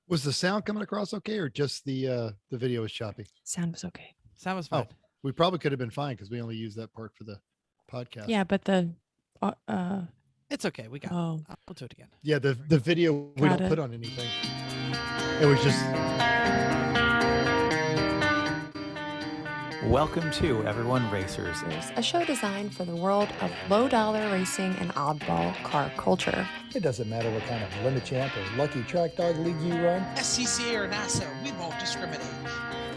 Was the sound coming across okay, or just the video was choppy? Sound was okay. Sound was fine. Oh, we probably could have been fine because we only used that part for the podcast. Yeah, but the It's okay. We got it. oh, We'll do it again. Yeah, the video we Got don't it. put on anything. It was just Welcome to Everyone Racers. A show designed for the world of low-dollar racing and oddball car culture. It doesn't matter what kind of limit champ or lucky track dog league you run. SCCA or NASA, we won't discriminate.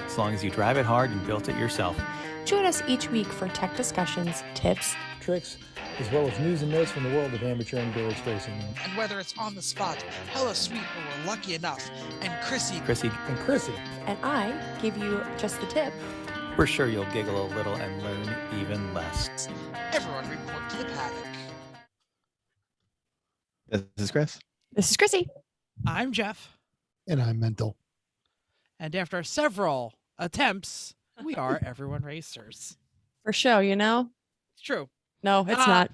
As long as you drive it hard and built it yourself. Join us each week for tech discussions, tips, Tricks, as well as news and notes from the world of amateur endurance racing. And whether it's on the spot, hella sweet, or we're lucky enough, and Chrissy, And Chrissy. and I give you just the tip. We're sure you'll giggle a little and learn even less. everyone report to the paddock. This is Chris. this is Chrissy. I'm Jeff, and I'm mental. and after several attempts, we are Everyone Racers. For show, you know? It's true. No, it's not.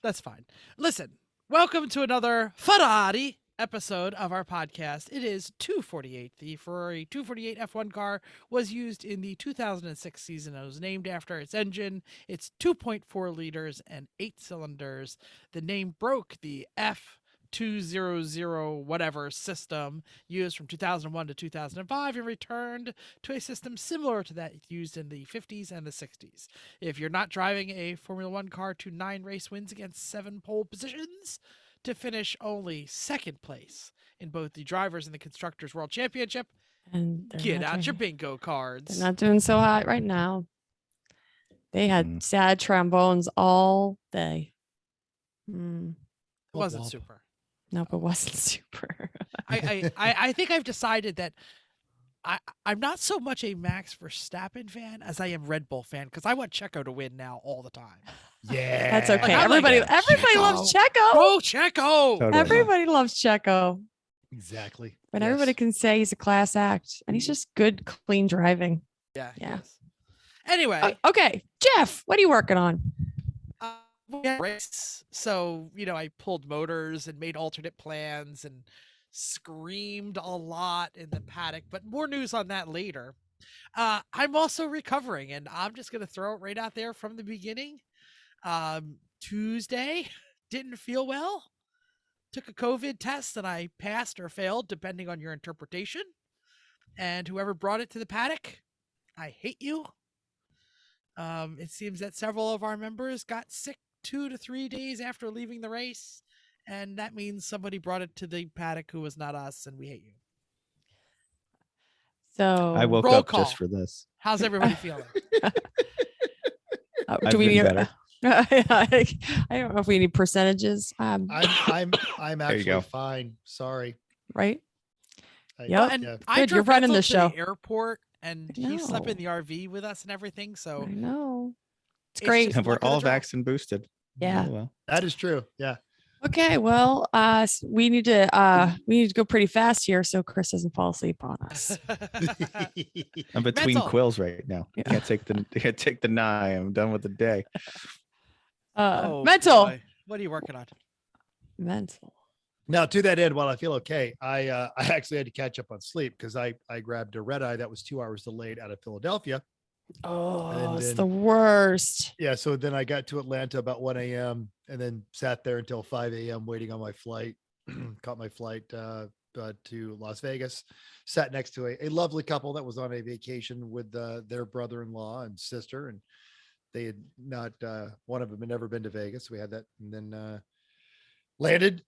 That's fine. Listen, welcome to another Ferrari episode of our podcast. It is 248. The Ferrari 248 F1 car was used in the 2006 season. It was named after its engine. It's 2.4 liters and 8 cylinders. The name broke the F200 whatever system used from 2001 to 2005 and returned to a system similar to that used in the 50s and the 60s. If you're not driving a Formula One car to 9 race wins against 7 pole positions to finish only second place in both the Drivers and the Constructors World Championship, And they're get not out your doing- bingo cards. They're not doing so hot right now. They had sad trombones all day. It wasn't super. Nope, it wasn't super. I think I've decided that I'm not so much a Max Verstappen fan as I am Red Bull fan because I want Checo to win now all the time. Yeah, That's okay. I'm like, Everybody loves Checo. Oh, Checo! Totally. Everybody loves Checo. exactly. But Yes. everybody can say he's a class act. And he's just good, clean driving. Yeah. Yeah. Yes. Anyway, Okay, Jeff, what are you working on? we had a race, so I pulled motors and made alternate plans and screamed a lot in the paddock. But more news on that later. I'm also recovering, and I'm just gonna throw it right out there from the beginning. Tuesday, didn't feel well. Took a COVID test and I passed or failed, depending on your interpretation. And whoever brought it to the paddock, I hate you. It seems that several of our members got sick 2 to 3 days after leaving the race. And that means somebody brought it to the paddock who was not us, and we hate you. So I woke Roll up call. just for this. How's everybody feeling? do I've we been need better. I don't know if we need percentages. I'm actually go. fine. Sorry. Right? I- Yep. And yeah. I Good, you're drove running Edsel the to show. airport, and he slept in know. the RV with us and everything. So I know. It's It's great. just- And we're luck of the all draw. vaxxed and boosted. Yeah. Oh, well. That is true. Yeah. Okay, well, we need to go pretty fast here so Chris doesn't fall asleep on us. I'm between Mental. quills right now. Yeah. Can't take the nigh. I'm done with the day. Oh, Mental. boy. What are you working on? Mental. Now, to that end, while I feel okay, I actually had to catch up on sleep because I grabbed a red eye that was 2 hours delayed out of Philadelphia. Oh, And it's then- the worst. Yeah, so then I got to Atlanta about 1 a.m. and then sat there until 5 a.m. waiting on my flight. Caught my flight to Las Vegas. Sat next to a lovely couple that was on a vacation with their brother-in-law and sister, and they had not one of them had never been to Vegas. We had that, and then landed,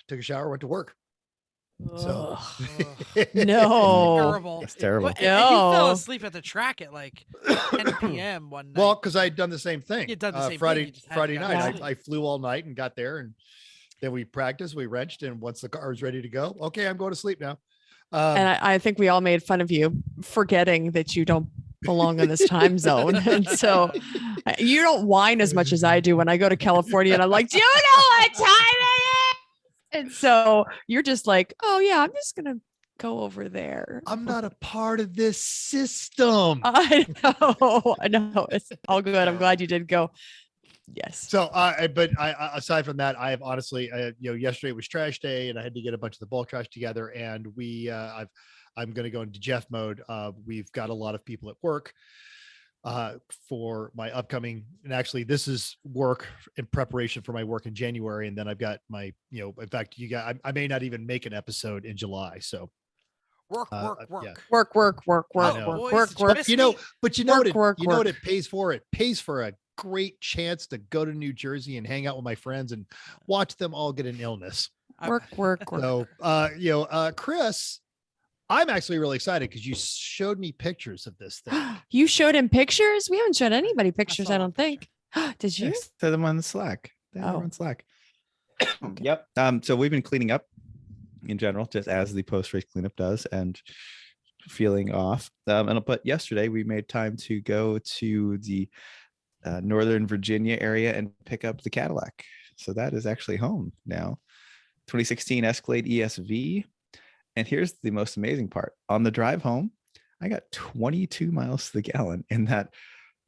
took a shower, went to work. So Ugh. No. Terrible. That's terrible. And you fell No. asleep at the track at like 10 p.m. one night. well, because I'd done the same thing. You'd done the same thing, Friday you just hadn't Friday gotten night. to sleep. I flew all night and got there, and then we practiced, we wrenched, and once the car was ready to go, okay, I'm going to sleep now. And I think we all made fun of you forgetting that you don't belong in this time zone. And so you don't whine as much as I do when I go to California and I'm like, do you know what time it is? And so you're just like, oh yeah, I'm just going to go over there. I'm not a part of this system. I know. It's all good. I'm glad you did go. Yes. So, aside from that, I have honestly, yesterday was trash day, and I had to get a bunch of the bulk trash together. And I'm going to go into Jeff mode. We've got a lot of people at work for my upcoming, and actually, this is work in preparation for my work in January, and then I've got my, in fact, I may not even make an episode in July. So. Work. Yeah. Work. Boys, But miss you know me? what it pays for? It pays for a great chance to go to New Jersey and hang out with my friends and watch them all get an illness. Work. So, Chris, I'm actually really excited because you showed me pictures of this thing. You showed him pictures? We haven't showed anybody pictures, saw I one don't think. Did you? Set them on Slack. They're Oh. on Slack. Yep. So we've been cleaning up in general, just as the post-race cleanup does, and feeling off. But yesterday we made time to go to the Northern Virginia area and pick up the Cadillac. So that is actually home now. 2016 Escalade ESV. And here's the most amazing part. On the drive home, I got 22 miles to the gallon in that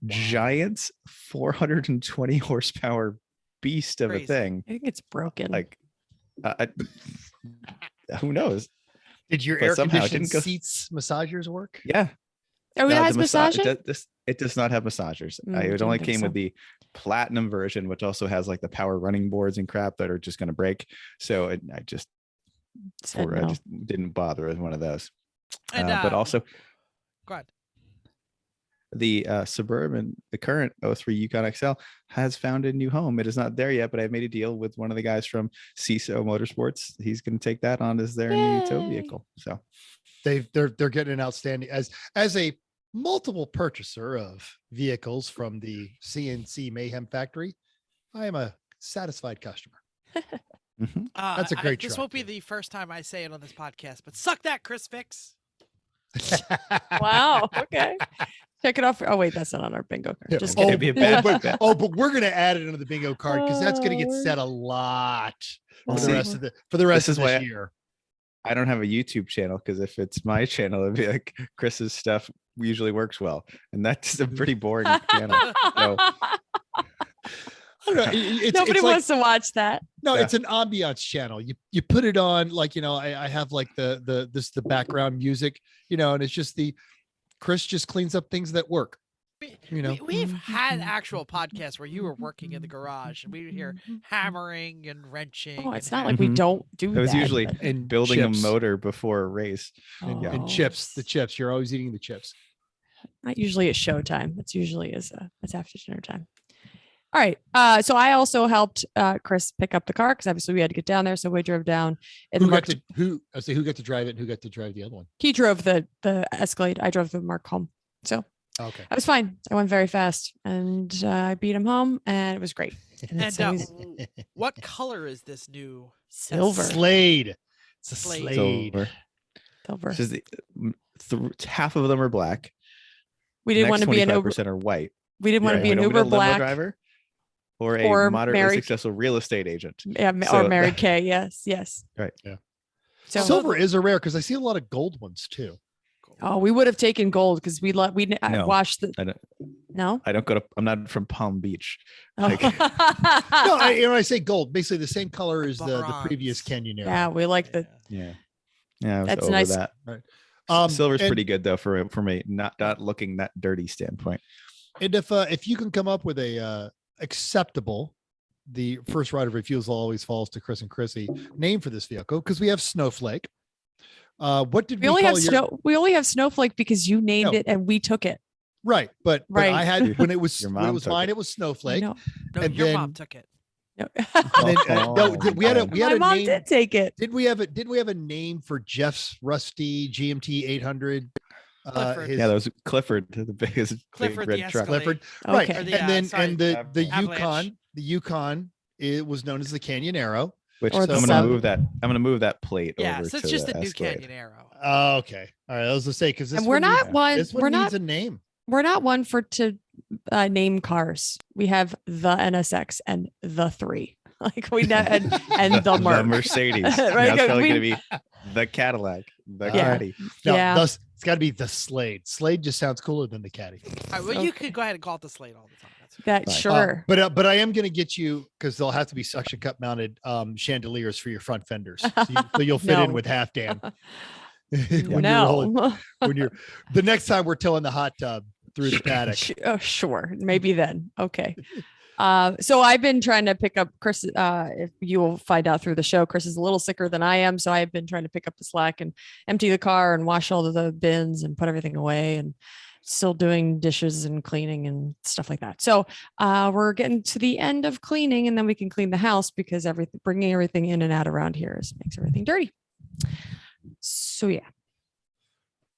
giant 420 horsepower beast of Crazy. a thing. I think it's broken. Like, who knows? Did your But air somehow it conditioned didn't go- seats massagers work? Yeah. Oh, it No, has the massaging? It does not have massagers. Mm, It didn't only think came so. with the platinum version, which also has like the power running boards and crap that are just going to break. So I just Said no. didn't bother with one of those. And, But also go ahead. the the current 03 Yukon XL has found a new home. It is not there yet, but I made a deal with one of the guys from CISO Motorsports. He's going to take that on as their new tow Yay. vehicle. So They're getting an outstanding as a multiple purchaser of vehicles from the CNC Mayhem factory. I am a satisfied customer. mhm. That's a great This truck, won't be too. the first time I say it on this podcast, but suck that, Chris Fix. Wow. Okay. Check it off. Oh, wait, that's not on our bingo card. Yeah. Just Oh, kidding. be a bad but we're gonna add it into the bingo card because that's gonna get Oh, said a lot for Well, the see, rest of the rest this of is this why year. I don't have a YouTube channel, because if it's my channel, it'd be like Chris's stuff usually works well, and that's a pretty boring channel. So I don't know. It's Nobody like, wants to watch that. no, Yeah. it's an ambiance channel. You put it on, like, I have like the background music, and it's just Chris just cleans up things that work. We've had actual podcasts where you were working in the garage and we would hear hammering and wrenching. Oh, it's and not like we Mhm. don't do it was that, usually but- And building chips. a motor before a race. and, Oh. and chips. The chips. You're always eating the chips. Not usually at showtime. It's usually it's after dinner time. All right. So I also helped Chris pick up the car because obviously we had to get down there. So we drove down and Who Mark, got to drive it and who got to drive the other one? he drove the Escalade. I drove the Mark home. So Okay. I was fine. I went very fast and I beat him home and it was great. And it's And always what color is this new? silver. Slade. It's a Slade. Slade. Silver. It's just half of them are black. We didn't want to be an Uber. 25% are white. We didn't want to Right. be an We don't Uber want a limo black. driver or a or moderately married- successful real estate agent. Yeah, So- or Mary Kay. Yes. Right. So Silver is a rare because I see a lot of gold ones too. oh, we would have taken gold because we No. washed the I don't. no. I don't go to. I'm not from Palm Beach. Oh. Like- No, when I say gold, basically the same color as the Bronze. previous Canyon Air. yeah, we like the Yeah. Yeah. I was That's over nice. that. Silver's and- pretty good though from a not looking that dirty standpoint. And if you can come up with a acceptable, the first right of refusal always falls to Chris and Chrissy name for this vehicle because we have Snowflake. What did we only call have your- snow. We only have Snowflake because you named No. it and we took it. Right, but Right. I had when it was Your when it mom was took mine, it. it was I Snowflake. know. No, And your then- mom took it. No. And then, no, we had a My mom name. did take it. Did we have a name for Jeff's rusty GMT 800? Clifford. Yeah, that was Clifford, the biggest Clifford, big the red truck. Escalade. Clifford, right? Okay. Or And the, then sorry, and the Avalanche. Yukon, it was known as the Canyon Arrow. Which Or I'm the gonna sub. move that. I'm gonna move that plate Yeah, over so it's to just the a new Escalade. Canyon Arrow. Oh, okay, all right. I was gonna say because And we're not one. This one We're needs not. a name. We're not one for to name cars. We have the NSX and the 3. Like we know and the The Merc. Mercedes. Right, Now it's probably we- gonna be the Cadillac, the Yeah. Caddy. No, Yeah. thus it's got to be the Slade. Slade just sounds cooler than the Caddy. All right, well, you could go ahead and call it the Slate all the time. That Fine. sure. But I am going to get you, because they'll have to be suction cup mounted chandeliers for your front fenders, so you'll fit in No. with half Dan. When you're rolling, No. the next time we're towing the hot tub through the paddock. Sure. Maybe then. Okay. So I've been trying to pick up Chris. If you will find out through the show, Chris is a little sicker than I am. So I've been trying to pick up the slack and empty the car and wash all of the bins and put everything away, and still doing dishes and cleaning and stuff like that. So we're getting to the end of cleaning, and then we can clean the house, because bringing everything in and out around here makes everything dirty. So yeah.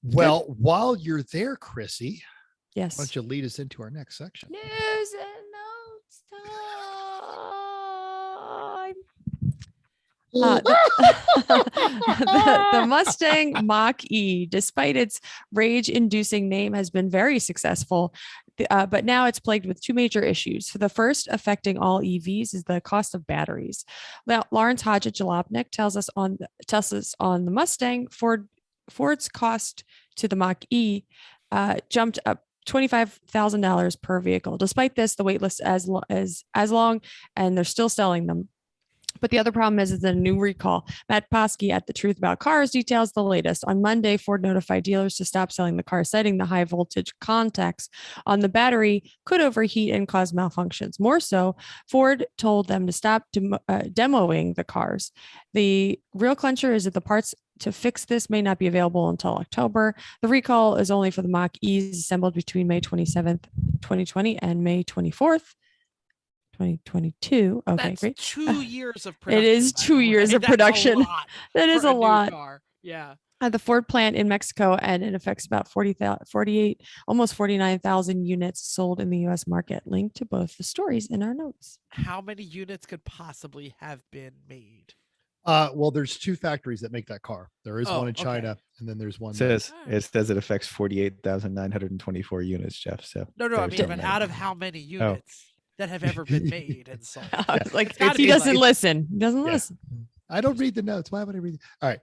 Well, while you're there, Chrissy, Yes. why don't you lead us into our next section? News and notes time. The Mustang Mach E, despite its rage-inducing name, has been very successful, but now it's plagued with two major issues. The first, affecting all EVs, is the cost of batteries. Now, Lawrence Hodge-Jalopnik tells us on the Mustang, Ford's cost to the Mach E jumped up $25,000 per vehicle. Despite this, the wait list is as long, and they're still selling them. But the other problem is the new recall. Matt Posky at The Truth About Cars details the latest. On Monday, Ford notified dealers to stop selling the car, citing the high voltage contacts on the battery could overheat and cause malfunctions. More so, Ford told them to stop demoing the cars. The real clincher is that the parts to fix this may not be available until October. The recall is only for the Mach E's assembled between May 27th, 2020 and May 24th, 2022. Okay, That's great. 2 years of production. It is 2 years of production. That is a lot. Yeah. At the Ford plant in Mexico, and it affects about 48, almost 49,000 units sold in the U.S. market. Link to both the stories in our notes. How many units could possibly have been made? Well, there's two factories that make that car. There is one in okay. China, and then there's one. It says it affects 48,924 units, Jeff. So No, I there's mean, so but many. out of how many units that have ever been made and sold? Like, It's gotta he be doesn't like- listen. He doesn't Yeah. listen. I don't read the notes. Why would I read? All right.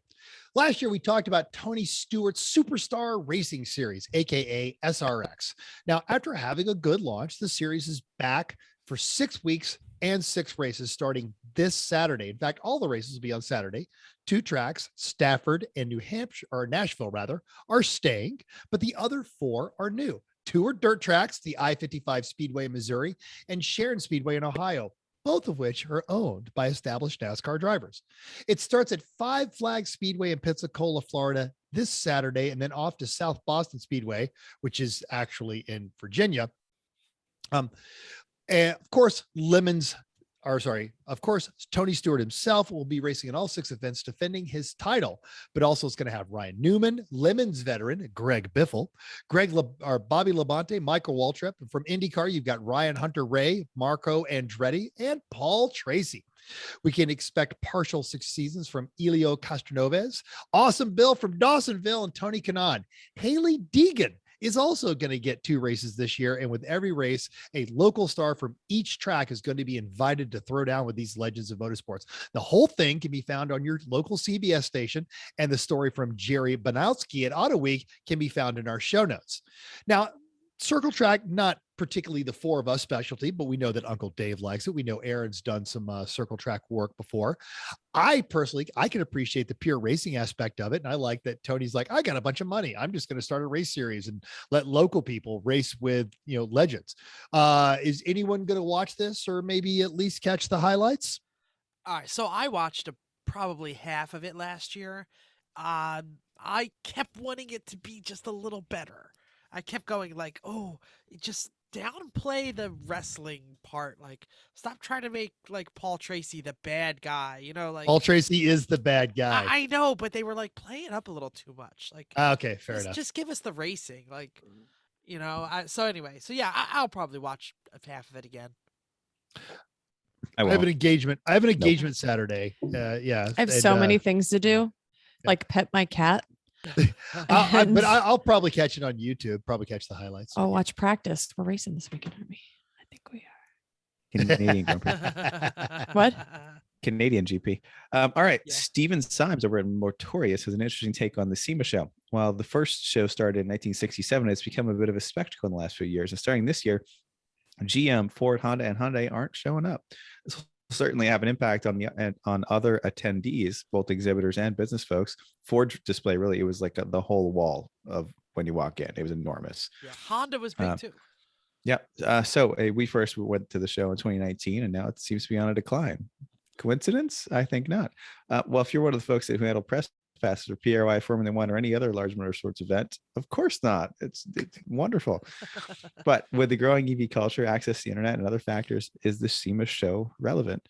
Last year, we talked about Tony Stewart's Superstar Racing Series, aka SRX. Now, after having a good launch, the series is back for 6 weeks and 6 races starting this Saturday. In fact, all the races will be on Saturday. 2 tracks, Stafford and New Hampshire, or Nashville rather, are staying, but the other 4 are new. 2 are dirt tracks, the I-55 Speedway in Missouri and Sharon Speedway in Ohio, both of which are owned by established NASCAR drivers. It starts at 5 Flag Speedway in Pensacola, Florida this Saturday, and then off to South Boston Speedway, which is actually in Virginia. And of course, Tony Stewart himself will be racing in all 6 events, defending his title, but also it's going to have Ryan Newman, Lemons veteran Greg Biffle, Bobby Labonte, Michael Waltrip. And from IndyCar, you've got Ryan Hunter-Ray, Marco Andretti, and Paul Tracy. We can expect partial 6 seasons from Elio Castroneves, Awesome Bill from Dawsonville, and Tony Kanaan. Haley Deegan is also going to get 2 races this year. And with every race, a local star from each track is going to be invited to throw down with these legends of motorsports. The whole thing can be found on your local CBS station, and the story from Jerry Banowski at Auto Week can be found in our show notes. Now, circle track, not particularly the 4 of us specialty, but we know that Uncle Dave likes it. We know Aaron's done some circle track work before. I can appreciate the pure racing aspect of it. And I like that Tony's like, I got a bunch of money. I'm just going to start a race series and let local people race with, legends. Is anyone going to watch this, or maybe at least catch the highlights? All right, so I watched probably half of it last year. I kept wanting it to be just a little better. I kept going like, oh, just downplay the wrestling part. Like, stop trying to make like Paul Tracy the bad guy. Like Paul Tracy is the bad guy. I know, but they were like playing it up a little too much. Like, okay, fair enough. Just give us the racing, like, So anyway, so yeah, I'll probably watch half of it again. I have an engagement. Saturday. Yeah, I have so many things to do, like pet my cat. But I'll probably catch it on YouTube. Probably catch the highlights. Oh, watch practice. We're racing this weekend, aren't we? I think we are. Canadian Grand Prix. What? Canadian GP. All right. Yeah. Steven Symes over at Mortorius has an interesting take on the SEMA show. While the first show started in 1967, it's become a bit of a spectacle in the last few years. And starting this year, GM, Ford, Honda, and Hyundai aren't showing up. This will certainly have an impact on other attendees, both exhibitors and business folks. Ford display, really, it was like the whole wall of when you walk in. It was enormous. Yeah, Honda was big too. Yeah. So we first went to the show in 2019, and now it seems to be on a decline. Coincidence? I think not. Well, if you're one of the folks who handle press passes or PRI, Formula One, or any other large motorsports event, of course not. It's wonderful. But with the growing EV culture, access to the internet, and other factors, is the SEMA show relevant?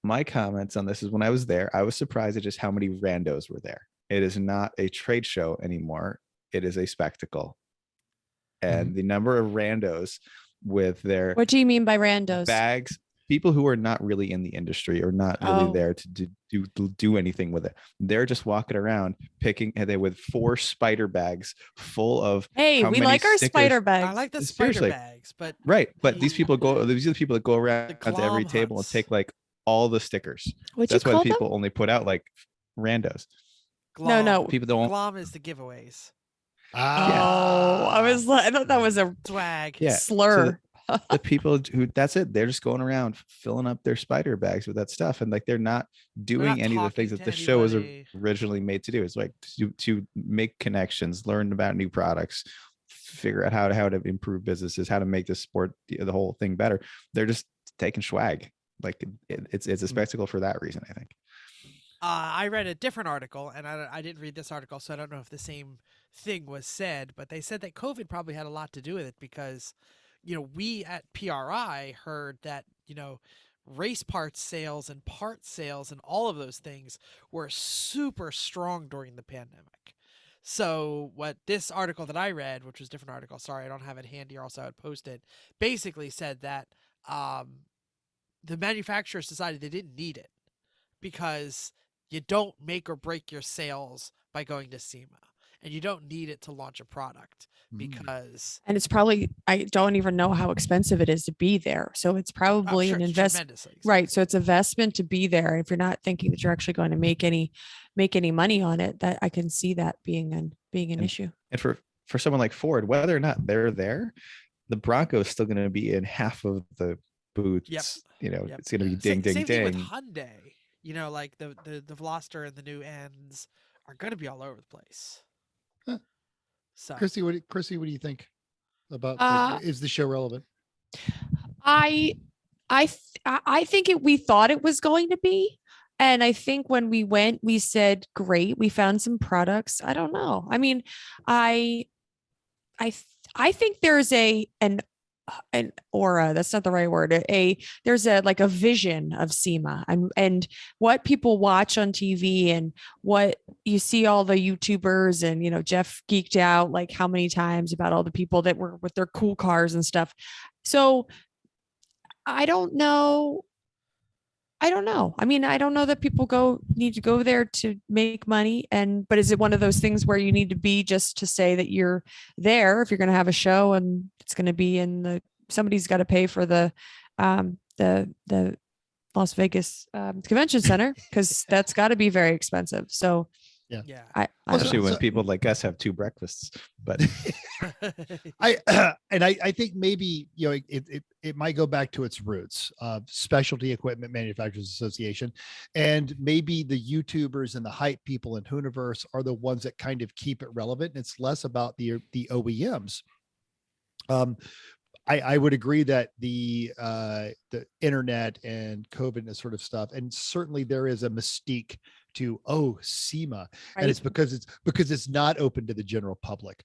My comments on this is, when I was there, I was surprised at just how many randos were there. It is not a trade show anymore. It is a spectacle. And the number of randos with their What do you mean by randos? bags, people who are not really in the industry or not really there to do anything with it. They're just walking around picking, and they with 4 spider bags full of. Hey, we like our spider bags. I like the spider Seriously. bags, but Right, but these people go. These are the people that go around to every glom table and huts. take like all the stickers. What'd That's you why call the them? people only put out like randos. glom. No. People don't. Glom is the giveaways. Oh, I was like, I thought that was a Swag. Yeah. slur. The people who, that's it. They're just going around filling up their spider bags with that stuff, and like they're not doing not any of the talking things that to the show was anybody. originally made to do. It's like to make connections, learn about new products, figure out how to improve businesses, how to make the sport, the whole thing better. They're just taking swag. Like it's a spectacle for that reason, I think. I read a different article, and I didn't read this article, so I don't know if the same thing was said, but they said that COVID probably had a lot to do with it because, we at PRI heard that, race parts sales and part sales and all of those things were super strong during the pandemic. So what this article that I read, which was a different article, sorry, I don't have it handy, or else I would post it, basically said that the manufacturers decided they didn't need it because you don't make or break your sales by going to SEMA, and you don't need it to launch a product because. And it's probably, I don't even know how expensive it is to be there. So it's probably sure, an it's investment, tremendously right? expensive. So it's investment to be there. If you're not thinking that you're actually going to make any money on it, that I can see that being an issue. And for someone like Ford, whether or not they're there, the Bronco is still going to be in half of the booths. Yep. Yep. It's going to be ding, Same ding, thing with ding. Hyundai. Like the Veloster and the new ends are going to be all over the place. Huh. So Chrissy, what do you think about? Is the show relevant? I think we thought it was going to be. And I think when we went, we said, great, we found some products. I don't know. I mean, I think there's an aura, that's not the right word. There's a vision of SEMA and what people watch on TV and what you see all the YouTubers and, Jeff geeked out like how many times about all the people that were with their cool cars and stuff. So I don't know. I mean, I don't know that people need to go there to make money. But is it one of those things where you need to be just to say that you're there if you're going to have a show and it's going to be somebody's got to pay for the Las Vegas Convention Center, because that's got to be very expensive. So yeah. I Especially don't know. when people like us have 2 breakfasts, but I think maybe it might go back to its roots of Specialty Equipment Manufacturers Association, and maybe the YouTubers and the hype people in Hooniverse are the ones that kind of keep it relevant. And it's less about the OEMs. I would agree that the internet and COVID and this sort of stuff, and certainly there is a mystique to SEMA, and it's because it's not open to the general public.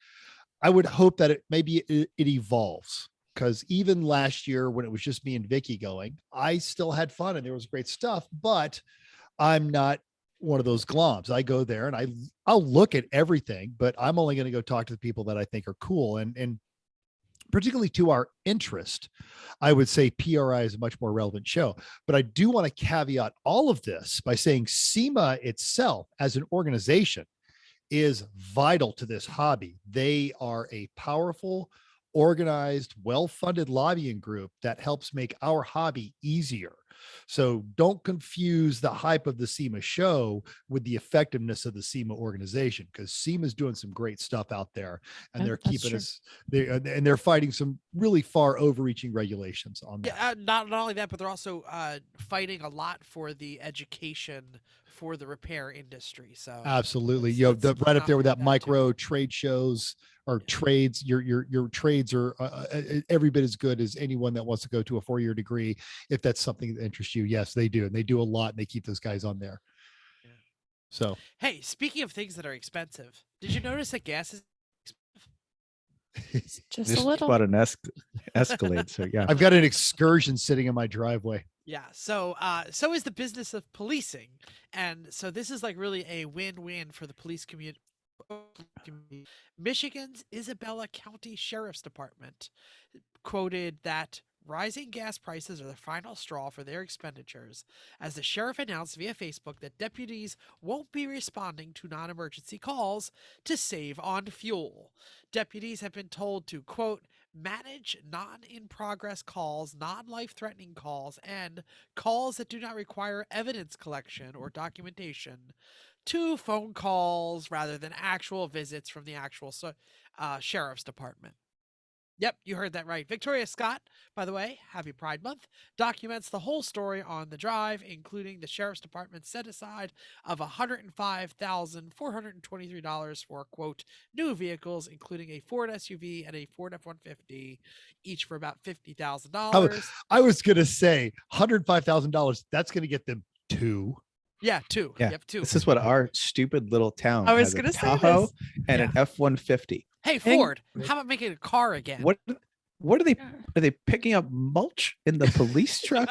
I would hope that it evolves, because even last year when it was just me and Vicky going, I still had fun and there was great stuff, but I'm not one of those gloms. I go there and I'll look at everything, but I'm only going to go talk to the people that I think are cool, and particularly to our interest, I would say PRI is a much more relevant show. But I do want to caveat all of this by saying SEMA itself as an organization is vital to this hobby. They are a powerful, organized, well-funded lobbying group that helps make our hobby easier. So don't confuse the hype of the SEMA show with the effectiveness of the SEMA organization, because SEMA is doing some great stuff out there, and they're That's keeping true. us. They're fighting some really far overreaching regulations on that. Yeah, not only that, but they're also fighting a lot for the education for the repair industry. So Absolutely. let's Right up there with that not forget that, too. micro trade shows or trades. Your trades are every bit as good as anyone that wants to go to a 4-year degree. If that's something that interests you, yes, they do. And they do a lot, and they keep those guys on there. Yeah. So, Hey, speaking of things that are expensive, did you notice that gas is Just a Just little. bought an Escalade. So yeah. I've got an excursion sitting in my driveway. Yeah. So so is the business of policing. And so this is like really a win-win for the police community. Michigan's Isabella County Sheriff's Department quoted that rising gas prices are the final straw for their expenditures, as the sheriff announced via Facebook that deputies won't be responding to non-emergency calls to save on fuel. Deputies have been told to, quote, manage non-in-progress calls, non-life-threatening calls, and calls that do not require evidence collection or documentation to phone calls rather than actual visits from the actual sheriff's department. Yep, you heard that right. Victoria Scott, by the way, happy Pride Month, documents the whole story on the drive, including the Sheriff's Department set aside of $105,423 for, quote, new vehicles, including a Ford SUV and a Ford F-150, each for about $50,000. I was going to say $105,000. That's going to get them 2. Yeah, 2. Yeah. Yep, 2. This is what our stupid little town I was has, a gonna say Tahoe this. and an F-150. Hey, Ford, how about making a car again? What are they picking up mulch in the police truck?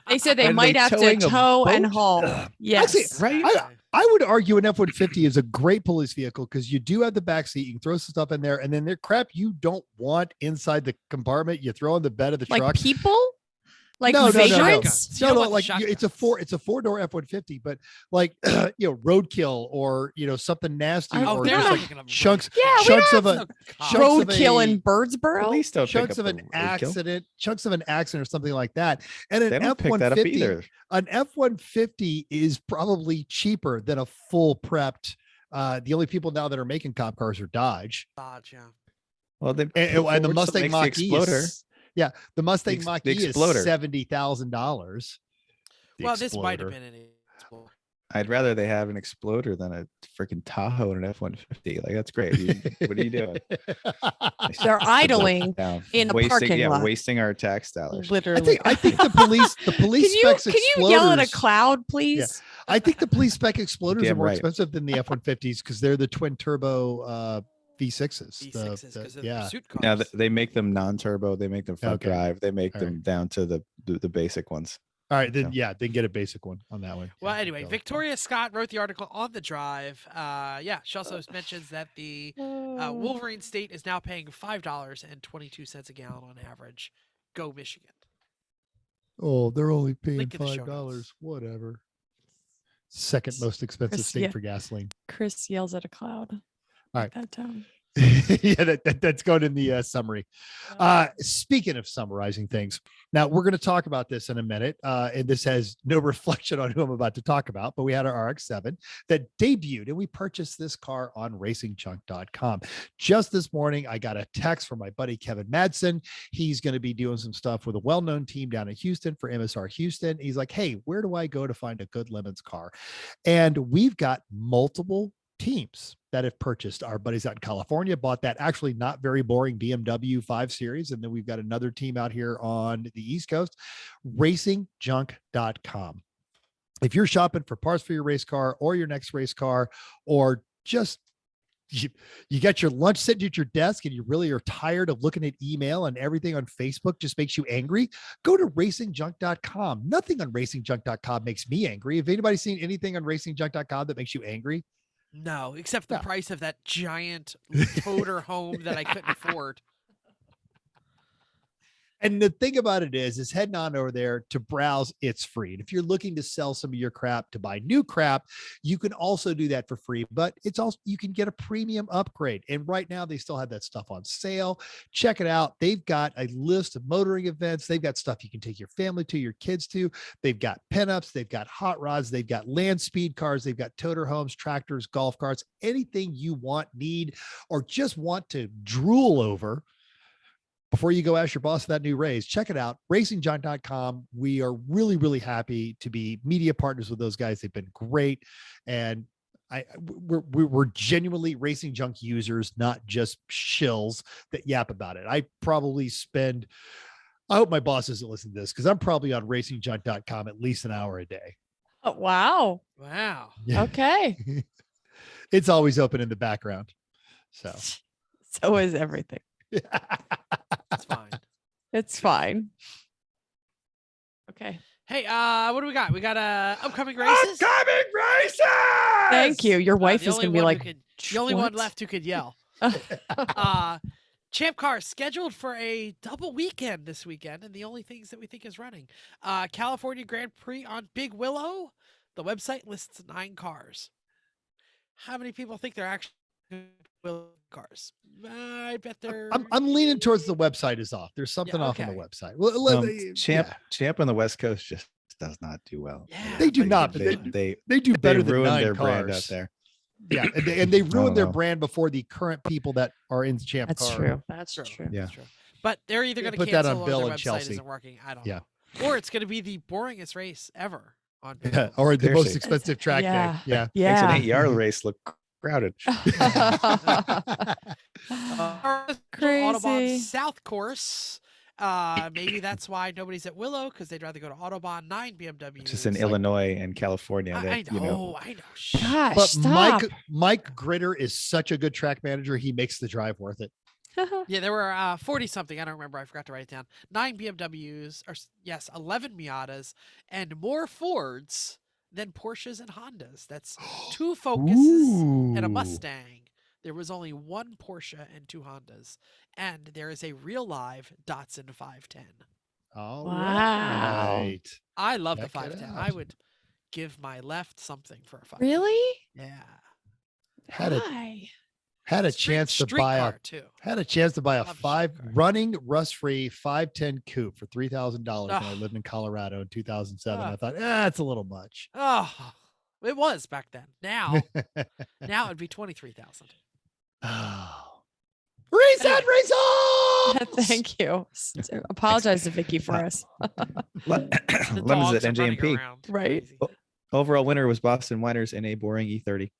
They said they Are might they have to towing a tow and boat? haul. Yes. Actually, Right? I would argue an F-150 is a great police vehicle, because you do have the back seat. You can throw some stuff in there, and then they're crap you don't want inside the compartment. You throw in the bed of the Like truck. people? Like No. vagrants? You don't want the Like shotguns. it's a 4-door F-150, but like roadkill, or something nasty, Oh, or they're just not like picking up chunks, Yeah, we chunks don't of have a chunks of roadkill a- in Birdsboro? Police don't pick chunks up of the an roadkill. accident or something like that. And They an don't pick that up F-150, either. an F-150 is probably cheaper than a full prepped. The only people now that are making cop cars are Dodge, Dodge, yeah. Well, they and the Ford Mustang makes the Mach-E Exploder. is, the Mustang The Mach-E is Exploder. $70,000. Well, this might have been an Explorer. I'd rather they have an Exploder than a freaking Tahoe and an F-150. Like, that's great. What are you doing? They're idling Down. in a wasting, parking yeah, lot. wasting our tax dollars. Literally. I think the police specs Can you yell at a Exploders- cloud, please? I think the police spec Exploders are Damn more right. expensive than the F-150s, because they're the twin turbo V6s. V6s because of yeah. the pursuit cars. Now they make them non-turbo. They make them front Okay. drive. They make All them down to the basic ones. All right, then Yeah. then get a basic one on that one. Well, Yeah, anyway, go. Victoria Scott wrote the article on the drive. She also mentions that the Wolverine State is now paying $5.22 a gallon on average. Go Michigan. Oh, they're only paying Link in the show $5. notes. Whatever. Second most expensive Chris, state yeah. for gasoline. Chris yells at a cloud. All Write right. that down. Yeah, that's going in the summary. Speaking of summarizing things, now we're going to talk about this in a minute, and this has no reflection on who I'm about to talk about, but we had our RX-7 that debuted, and we purchased this car on racingchunk.com. Just this morning, I got a text from my buddy Kevin Madsen. He's going to be doing some stuff with a well-known team down in Houston for MSR Houston. He's like, hey, where do I go to find a good Lemons car? And we've got multiple teams that have purchased. Our buddies out in California bought that actually not very boring BMW 5 Series. And then we've got another team out here on the East Coast, racingjunk.com. If you're shopping for parts for your race car or your next race car, or just you got your lunch sitting at your desk and you really are tired of looking at email and everything on Facebook just makes you angry, go to racingjunk.com. Nothing on racingjunk.com makes me angry. Have anybody seen anything on racingjunk.com that makes you angry? No, except the No. price of that giant toter home that I couldn't afford. And the thing about it is heading on over there to browse. It's free. And if you're looking to sell some of your crap to buy new crap, you can also do that for free, but it's also, you can get a premium upgrade. And right now they still have that stuff on sale. Check it out. They've got a list of motoring events. They've got stuff you can take your family to, your kids to. They've got pinups. They've got hot rods. They've got land speed cars. They've got toter homes, tractors, golf carts, anything you want, need, or just want to drool over. Before you go ask your boss for that new raise, check it out, racinggiant.com. We are really, really happy to be media partners with those guys. They've been great. And we're genuinely Racing Junk users, not just shills that yap about it. I probably spend, I hope my boss doesn't listen to this, because I'm probably on racinggiant.com at least an hour a day. Oh, wow. Wow. Okay. It's always open in the background. So is everything. That's fine. It's fine. Okay. Hey, what do we got? We got upcoming races. Upcoming races! Thank you. Your wife The is only going to be one like, who the only one "What?" left who could yell. Champ Car scheduled for a double weekend this weekend, and the only things that we think is running. California Grand Prix on Big Willow. The website lists 9 cars. How many people think they're actually Willow cars? I bet they're. I'm leaning towards the website is off. There's something off on the okay. website. Well, Champ on the West Coast just does not do well. Yeah, they do but not. they- But they do better than ruined 9 their cars. brand out there. Yeah, and they ruined their know. brand before the current people that are in Champ That's car. true. That's True. true. Yeah. That's true. But they're either Yeah, going to put that cancel on or Bill their and website Chelsea. isn't working. I don't Yeah. know. Or it's going to be the boringest race ever on Big Yeah, Willow. or the most Seriously. expensive track Yeah. day. Yeah. Makes an Yeah. 8-yard race look crowded. Autobahn Crazy. South Course. Maybe that's why nobody's at Willow, because they'd rather go to Autobahn 9 BMW. Just in Illinois and California. I That, know, you know, I know. Gosh, But stop. Mike Gritter is such a good track manager. He makes the drive worth it. Yeah, there were 40 something. I don't remember. I forgot to write it down. 9 BMWs, or yes, 11 Miatas, and more Fords than Porsches and Hondas. That's 2 Focuses and a Mustang. There was only 1 Porsche and 2 Hondas, and there is a real live Datsun 510. All Wow. right. I love the Check it 510. out. I would give my left something for a 510. Really? Yeah. Had a Why? had a Street- chance to street buy a car, too. had a chance to buy a Love a street 5 car. running rust-free 510 coupe for $3,000 when I Ugh. lived in Colorado in 2007. I Ugh. thought, that's a little much. Oh, it was back then. Now, now it'd be 23,000. Oh. Reset results. Thank you. Apologize to Vicky for us. The Lemons dogs at are running NJMP. around. Right. Crazy. Overall winner was Boston Winers in a boring E30.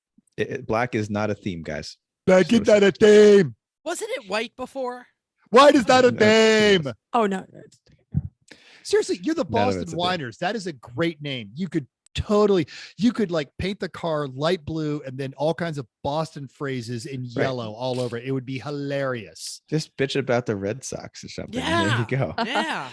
Black is not a theme, guys. Back in that a theme. Wasn't it white before? Why is that a That's- name? Oh, no. Seriously, you're the None of Boston it's a thing. Winers. That is a great name. You could like paint the car light blue and then all kinds of Boston phrases in yellow all over it. It would be hilarious. Just bitch about the Red Sox or something. and There you go. Yeah.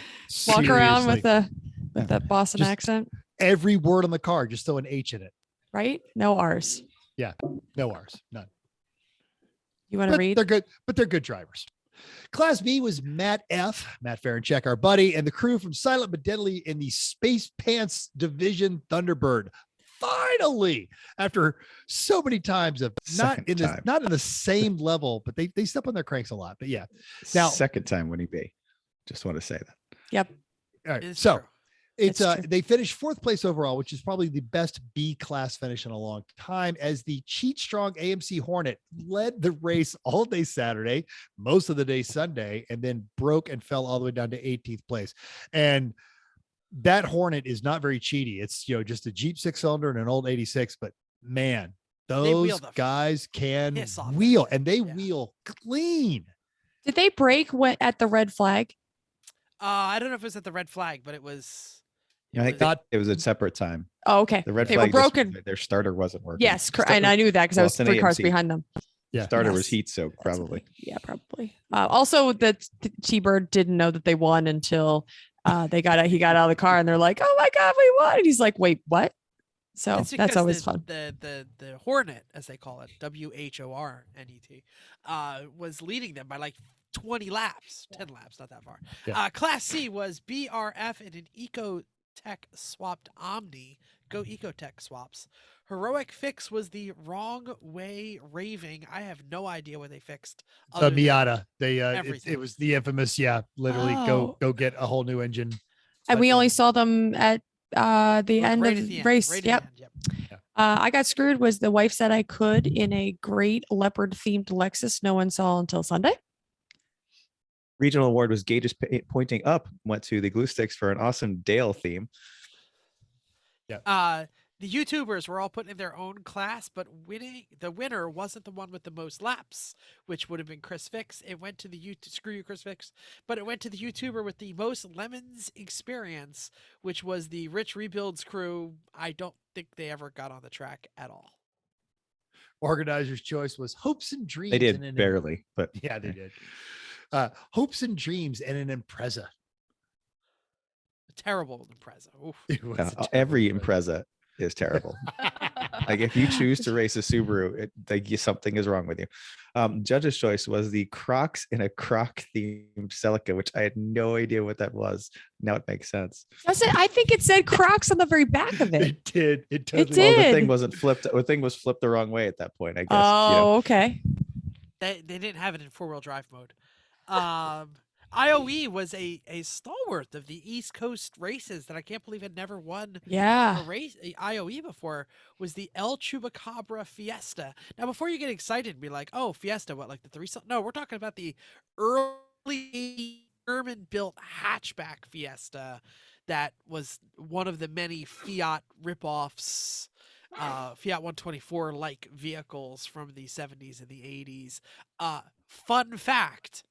Walk around Seriously. with that Boston Just- accent, Every word on the car, just throw an H in it. right? No R's. No R's, none. You want to But read? they're good, but they're good drivers. Class B was Matt Farrencheck, our buddy, and the crew from Silent but Deadly in the Space Pants Division Thunderbird. Finally, after so many times of not Second in time. not in the same level, but they step on their cranks a lot. But yeah. Now- Second time winning B. Just want to say that. Yep. All right. It's So true. it's It's true. they finished 4th place overall, which is probably the best B class finish in a long time, as the Cheat Strong AMC Hornet led the race all day Saturday, most of the day Sunday, and then broke and fell all the way down to 18th place. And that Hornet is not very cheaty. It's just a Jeep 6-cylinder and an old 86, but man, those wheel the guys can piss off that wheel, thing. and they Yeah. wheel clean. Did they break at the red flag? I don't know if it was at the red flag, but it was. I think Not- it was a separate time. Oh, okay. The red They were flag just- broken. their starter wasn't working. Yes, and I knew that because I was Boston 3 cars AMC. behind them. Yeah. Starter was Yes. heat soaked, That's what probably. Yeah, probably. Also, that T-Bird didn't know that they won until he got out of the car and they're like, "Oh my God, we won!" And he's like, "Wait, what?" So It's that's because always the, fun. The Hornet, as they call it, WHORNET, was leading them by like 20 laps, 10 laps, not that far. Yeah. Class C was BRF in an Ecotech swapped Omni. Go Ecotech swaps. Heroic Fix was the wrong way raving. I have no idea what they fixed. The other than Miata. They everything. it was the infamous, literally Oh. go get a whole new engine. And we But- only saw them at the Like end right of at the end, race. right at the Yep. end, yep. I got screwed was the wife said I could in a great leopard themed Lexus no one saw until Sunday. Regional award was Gage's pointing up. Went to the glue sticks for an awesome Dale theme. The YouTubers were all put in their own class, but the winner wasn't the one with the most laps, which would have been Chris Fix. It went to the screw you, Chris Fix, but it went to the YouTuber with the most lemons experience, which was the Rich Rebuilds crew. I don't think they ever got on the track at all. Organizer's choice was hopes and dreams. They and did an- barely, but Yeah, they did. Hopes and dreams and an Impreza. A terrible Impreza. Oof. It was a terrible every Impreza. Impreza is terrible. Like if you choose to race a Subaru, something is wrong with you. Judge's choice was the Crocs in a Croc themed Celica, which I had no idea what that was. Now it makes sense. Does it? I think it said Crocs on the very back of it. It did. It totally did. Well, the thing wasn't flipped. The thing was flipped the wrong way at that point, I guess. Oh, okay. They didn't have it in 4-wheel drive mode. IOE was a stalwart of the East Coast races that I can't believe had never won Yeah. a race IOE before. Was the El Chupacabra Fiesta. Now, before you get excited and be like, "Oh, Fiesta, what, like the 3?" No, we're talking about the early German-built hatchback Fiesta that was one of the many Fiat ripoffs, Fiat 124 like vehicles from the 70s and the 80s. Fun fact.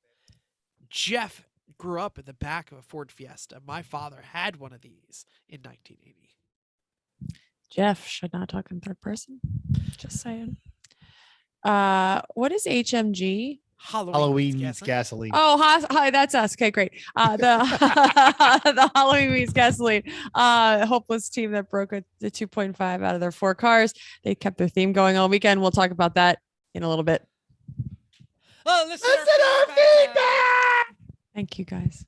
Jeff grew up in the back of a Ford Fiesta. My father had one of these in 1980. Jeff should not talk in third person. Just saying. What is HMG? Halloween means means gasoline. Oh, hi, that's us. Okay, great. The the Halloween means gasoline. Hopeless team that broke the 2.5 out of their 4 cars. They kept their theme going all weekend. We'll talk about that in a little bit. Oh, listen our feedback. Thank you, guys.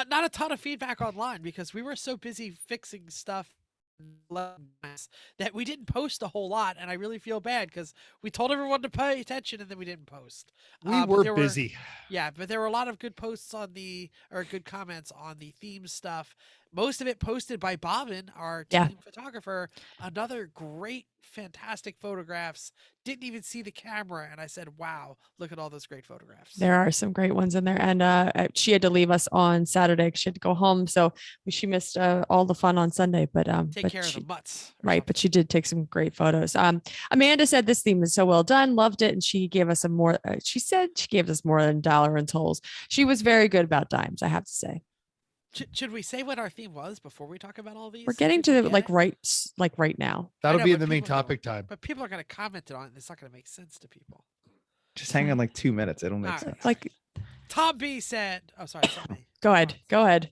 Not a ton of feedback online because we were so busy fixing stuff that we didn't post a whole lot, and I really feel bad because we told everyone to pay attention and then we didn't post. We But were there busy. Yeah, but there were a lot of good posts good comments on the theme stuff. Most of it posted by Bobbin, our team photographer. Another great, fantastic photographs. Didn't even see the camera, and I said, "Wow, look at all those great photographs." There are some great ones in there, and she had to leave us on Saturday. She had to go home, so she missed all the fun on Sunday. But Take but care she, of the mutts. right, but she did take some great photos. Amanda said this theme is so well done, loved it, and she gave us some more. She said she gave us more than $1 in tolls. She was very good about dimes, I have to say. Should we say what our theme was before we talk about all these? We're so getting people to get it? right now. That'll know, be but in the main people know. topic time. But people are going to comment it on it. And it's not going to make sense to people. Just hang on like 2 minutes. It'll make All sense. right. Like, Tom B said, "Oh, sorry, it's not me." go ahead.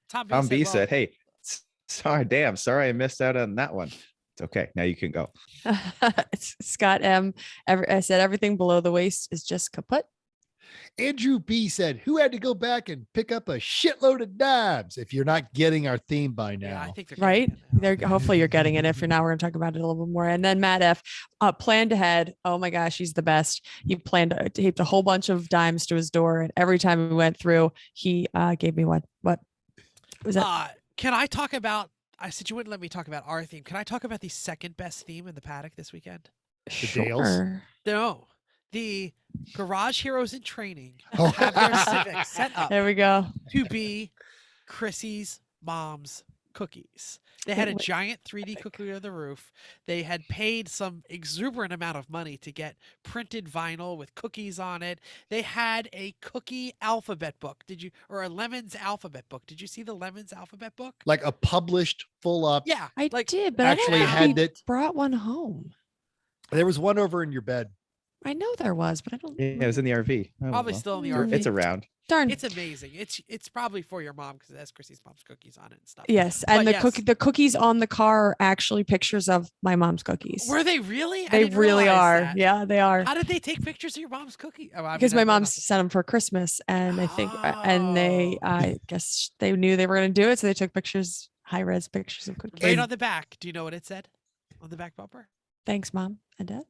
Tom B well, said, "Hey, sorry I missed out on that one. It's okay. Now you can go." Scott M. I said everything below the waist is just kaput. Andrew B said, "Who had to go back and pick up a shitload of dimes?" If you're not getting our theme by now, Yeah, I think they're Right? getting it now. Hopefully you're getting it. If you're not, we're going to talk about it a little bit more. And then Matt F. Planned ahead. Oh my gosh, he's the best. He planned to tape a whole bunch of dimes to his door, and every time we went through, he gave me what was that? Can I talk about? I said you wouldn't let me talk about our theme. Can I talk about the second best theme in the paddock this weekend? Dales? No, the Garage Heroes in Training have their Civic set up There we go. to be Chrissy's mom's cookies. They had a Wait. giant 3D cookie on the roof. They had paid some exuberant amount of money to get printed vinyl with cookies on it. They had a cookie alphabet book. Or a Lemons alphabet book? Did you see the Lemons alphabet book? like a published full up. Yeah, I like did, but actually I don't had think we it- brought one home. There was one over in your bed. I know there was, but I don't. Yeah, it was in the RV. Oh, Probably well. still in the It's- RV. It's around. Darn. It's amazing. It's probably for your mom because it has Chrissy's mom's cookies on it and stuff. Yes, But and the yes. the cookies on the car are actually pictures of my mom's cookies. Were they really? I They didn't really realize are. that. Yeah, they are. How did they take pictures of your mom's cookie? Oh, I Because mean, my I mom don't know. sent them for Christmas, and I think, and they, Oh. I guess they knew they were going to do it, so they took pictures, high res pictures of cookies. Right And- on the back. Do you know what it said on the back bumper? Thanks, Mom and Dad.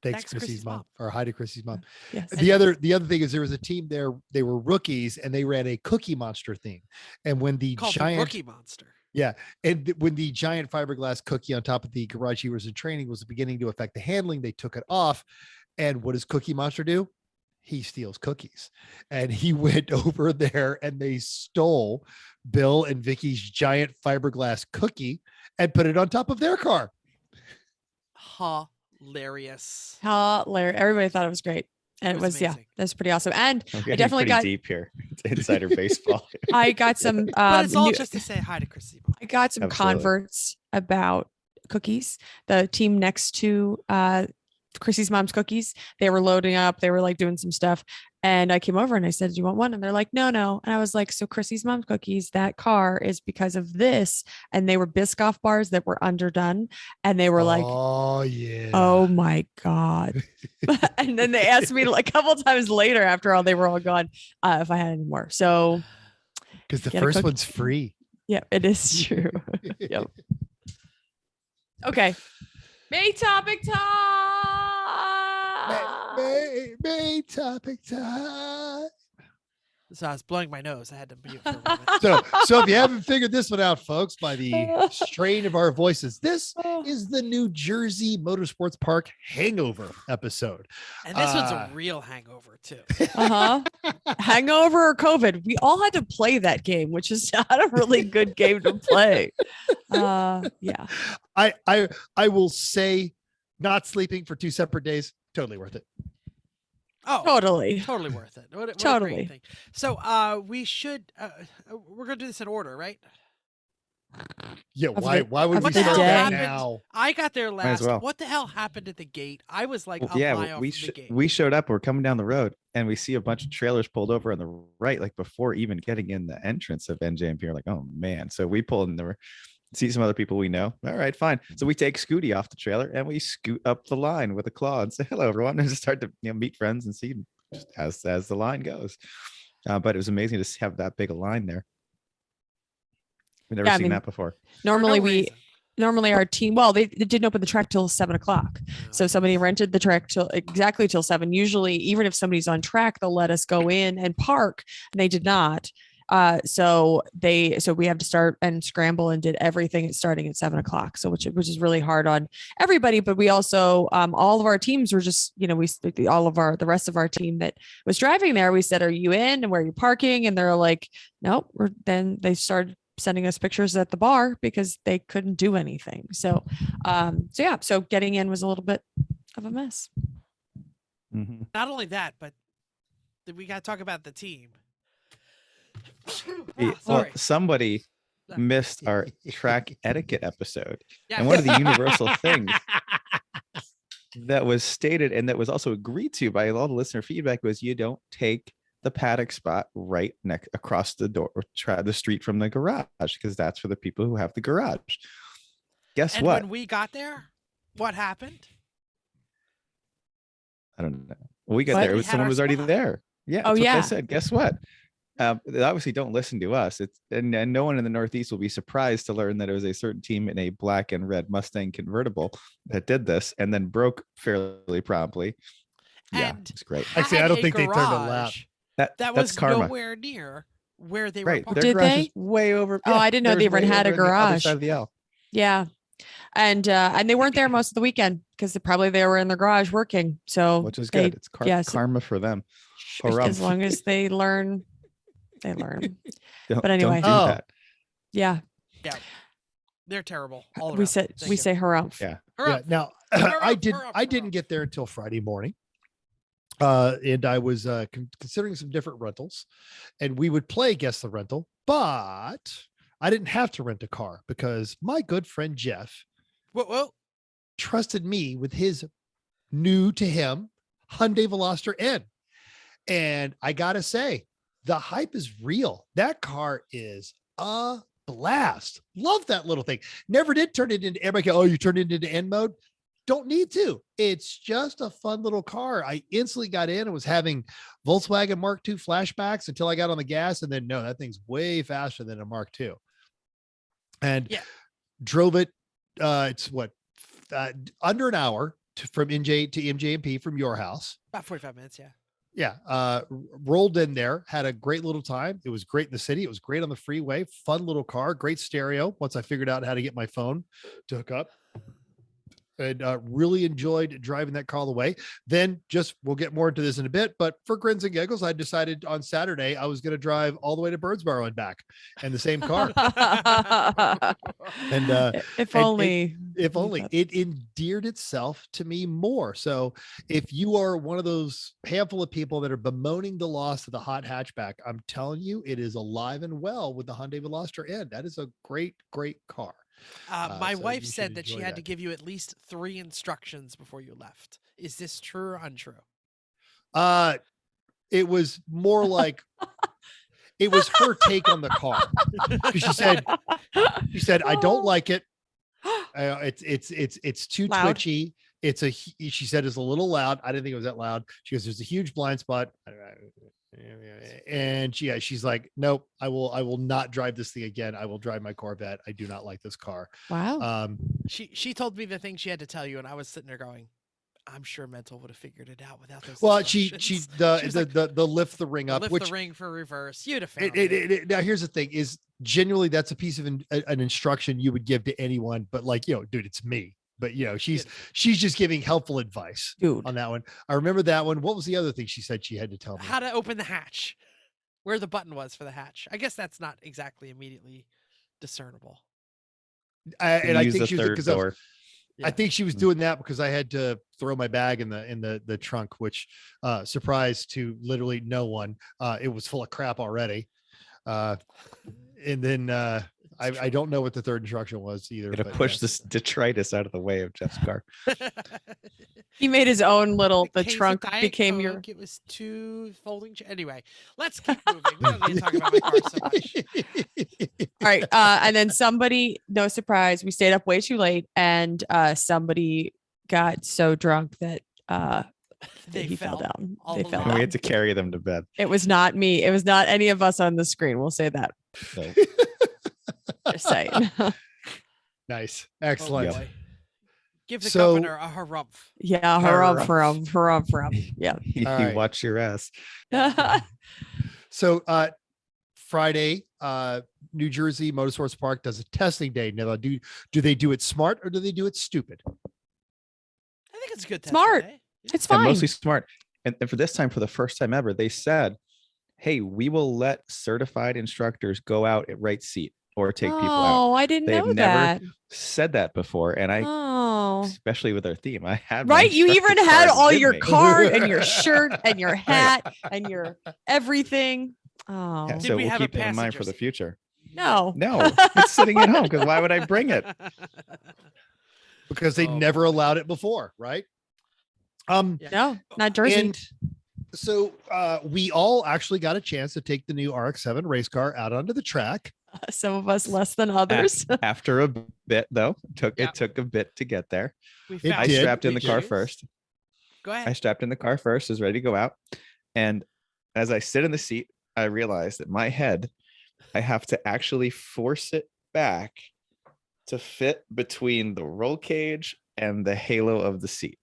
Thanks, Thanks, Chrissy's Chrissy's mom, mom. or hi to Chrissy's mom. Yes. The other thing is there was a team there. They were rookies and they ran a Cookie Monster theme. And when the Called the giant Rookie Monster. when the giant fiberglass cookie on top of the garage he was in training was beginning to affect the handling, they took it off. And what does Cookie Monster do? He steals cookies. And he went over there and they stole Bill and Vicky's giant fiberglass cookie and put it on top of their car. Hilarious. Hilarious. Everybody thought it was great. And It it was was, yeah, amazing. that's pretty awesome. And I'm I getting definitely pretty got, deep here. It's insider baseball. I got some, But it's all new- just to say hi to Chrissy. Mom. I got some Absolutely. converts about cookies. The team next to Chrissy's mom's cookies, they were loading up. They were like doing some stuff. And I came over and I said, do you want one? And they're like, no. And I was like, so Chrissy's mom's cookies, that car is because of this. And they were Biscoff bars that were underdone. And they were like, oh yeah. oh my God. And then they asked me like a couple times later after all, they were all gone, if I had any more. So Because the get a first cookie. one's free. yeah, it is true. Yep. Okay. May topic time. May topic time. So I was blowing my nose. I had to mute for a moment. So if you haven't figured this one out, folks, by the strain of our voices, this is the New Jersey Motorsports Park Hangover episode. And this one's Uh, a real hangover too. Uh-huh. Hangover or COVID. We all had to play that game, which is not a really good game to play. Yeah. I will say not sleeping for 2 separate days, totally worth it. Oh, Totally. totally worth it. What a Totally. great thing. So we should we're gonna do this in order, right? Yeah, Of why the- would of we the start day. that now? I got there as last. well. What the hell happened at the gate? I was like Well, a yeah, mile we from the gate. we showed up. We're coming down the road, and we see a bunch of trailers pulled over on the right, like before even getting in the entrance of NJMP. We're like, oh man! So we pull in there, see some other people we know. All right, fine. So we take Scooty off the trailer and we scoot up the line with a claw and say hello, everyone, and just start to meet friends and see just as the line goes. But it was amazing to have that big a line there. We've never Yeah, I seen mean, that before. Normally For no reason. normally our team, well, they didn't open the track till 7:00. So somebody rented the track till exactly till 7. Usually, even if somebody's on track, they'll let us go in and park. And they did not. So we have to start and scramble and did everything starting at 7:00. So which is really hard on everybody. But we also, all of our teams were just, the rest of our team that was driving there, we said, are you in and where are you parking? And they're like, nope. Then they started sending us pictures at the bar because they couldn't do anything. So getting in was a little bit of a mess. Mhm. Not only that, but we got to talk about the team. Well, Sorry. somebody missed our track etiquette episode. And one of the universal things that was stated and that was also agreed to by all the listener feedback was you don't take the paddock spot right next across the door, the street from the garage, because that's for the people who have the garage. Guess And what? when we got there, what happened? I don't know. When we got What? there, We it was, had someone our was already spot. there. Yeah. Oh, That's what yeah. they said. Guess what? They obviously don't listen to us. And no one in the Northeast will be surprised to learn that it was a certain team in a black and red Mustang convertible that did this and then broke fairly promptly. Yeah, And it's great. Actually, I had don't a think they turned a lap. garage That That that's was karma. nowhere near where they Right. were. Their Did garage they? is way over. Oh, I didn't know they theirs even way had a over on the other garage. side of the L. Yeah. And they weren't there most of the weekend because they were in the garage working. So Which is they- good. It's yes. karma for them. as Harumph. long as they learn, they learn. Don't, But anyway. don't do Oh. that. Yeah. They're terrible. All We around. said Thank we you. say harumph. Yeah. Hurrah. Yeah. Now Hurrah, I hurrah, didn't get there until Friday morning. And I was considering some different rentals, and we would play Guess the Rental, but I didn't have to rent a car because my good friend Jeff Whoa. trusted me with his new to him Hyundai Veloster N. And I gotta say, the hype is real. That car is a blast. Love that little thing. Never did turn it into everybody. Oh, you turned it into N mode. Don't need to. It's just a fun little car. I instantly got in and was having Volkswagen Mark II flashbacks until I got on the gas. And then no, that thing's way faster than a Mark II. And drove it. It's what, under an hour from NJ to NJMP from your house. About 45 minutes. Yeah. Yeah. Rolled in there, had a great little time. It was great in the city. It was great on the freeway. Fun little car, great stereo. Once I figured out how to get my phone to hook up. And really enjoyed driving that car all the way. Then we'll get more into this in a bit, but for grins and giggles, I decided on Saturday I was going to drive all the way to Birdsboro and back in the same car. And if only it endeared itself to me more. So if you are one of those handful of people that are bemoaning the loss of the hot hatchback, I'm telling you, it is alive and well with the Hyundai Veloster N. That is a great, great car. My so wife you said should that she enjoy had that. to give you at least 3 instructions before you left. Is this true or untrue? It was more like it was her take on the car. She said, I don't like it. It's too Loud. twitchy. She said it's a little loud. I didn't think it was that loud. She goes, there's a huge blind spot. And she's like, nope, I will not drive this thing again. I will drive my Corvette. I do not like this car. Wow. She told me the thing she had to tell you, and I was sitting there going, I'm sure Mental would have figured it out without those. Well, instructions. she was like, the lift the ring up, lift which the ring for reverse. You'd have found it. now here's the thing is genuinely that's a piece of an instruction you would give to anyone, but like, dude, it's me. But she's just giving helpful advice Dude. on that one. I remember that one. What was the other thing she said she had to tell me? How to open the hatch, where the button was for the hatch. I guess that's not exactly immediately discernible. And I think she was because door. I think she was doing that because I had to throw my bag in the trunk, which surprise to literally no one. It was full of crap already. And then I don't know what the third instruction was either. Gonna push this detritus out of the way of Jeff's car. He made his own little, the case of trunk Diet became your. Coke, It was 2 folding. Anyway, let's keep moving. We don't need to talk about my car so much. All right. And then somebody, no surprise, we stayed up way too late and somebody got so drunk that he fell down. all They the fell way. And we down. had to carry them to bed. It was not me. It was not any of us on the screen. We'll say that. So Just saying. Nice. Oh, Excellent. boy. Give the So- governor a harumph. Yeah. Harumph. Yeah. you All right. watch your ass. So Friday, New Jersey Motorsports Park does a testing day. Now, do they do it smart or do they do it stupid? I think it's a good. testing Smart. day. It's And fine. mostly smart. And for this time, for the first time ever, they said, hey, we will let certified instructors go out at right seat or take people out. Oh, I didn't They've know never that. Said that before. And I, Oh. especially with our theme, I had my Right. You instructor even had card all with your me. card and your shirt and your hat and your everything. Oh, Yeah, Did so we we'll have a keep it in mind for passenger the seat? future. no. No, it's sitting at home because why would I bring it? Because they Oh, never boy. allowed it before, right? Yeah. No, not Jersey. And so we all actually got a chance to take the new RX-7 race car out onto the track. Some of us less than others. After a bit, though, Yeah. it took a bit to get there. We It found I did. strapped in the the car issues. first. Go I ahead. strapped in the car first, was ready to go out. And as I sit in the seat, I realized that my head, I have to actually force it back to fit between the roll cage and the halo of the seat.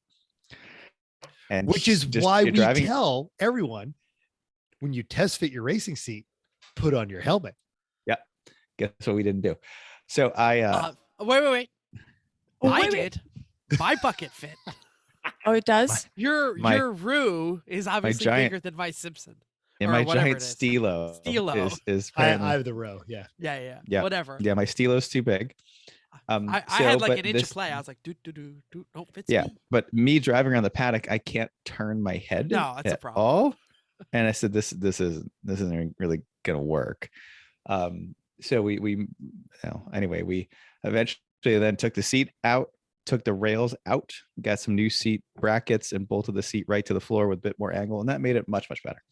And Which is just- why you're we driving- tell everyone when you test fit your racing seat, put on your helmet. Guess what we didn't do. So I Wait. Oh, I wait. did. My bucket fit. Oh, it does. Your My- Roo is obviously giant- bigger than my Simpson. in or my whatever giant it is. stilo Stilo. is I apparently- have the row. Yeah. Yeah. Yeah. Whatever. yeah, my stilo's too big. I So, had like but an inch this- of play. I was like, do, don't fits Yeah, me. but me driving around the paddock, I can't turn my head No, that's a at problem. all. And I said, this isn't really gonna work. So we anyway, we eventually then took the seat out took the rails out, got some new seat brackets, and bolted the seat right to the floor with a bit more angle, and that made it much better.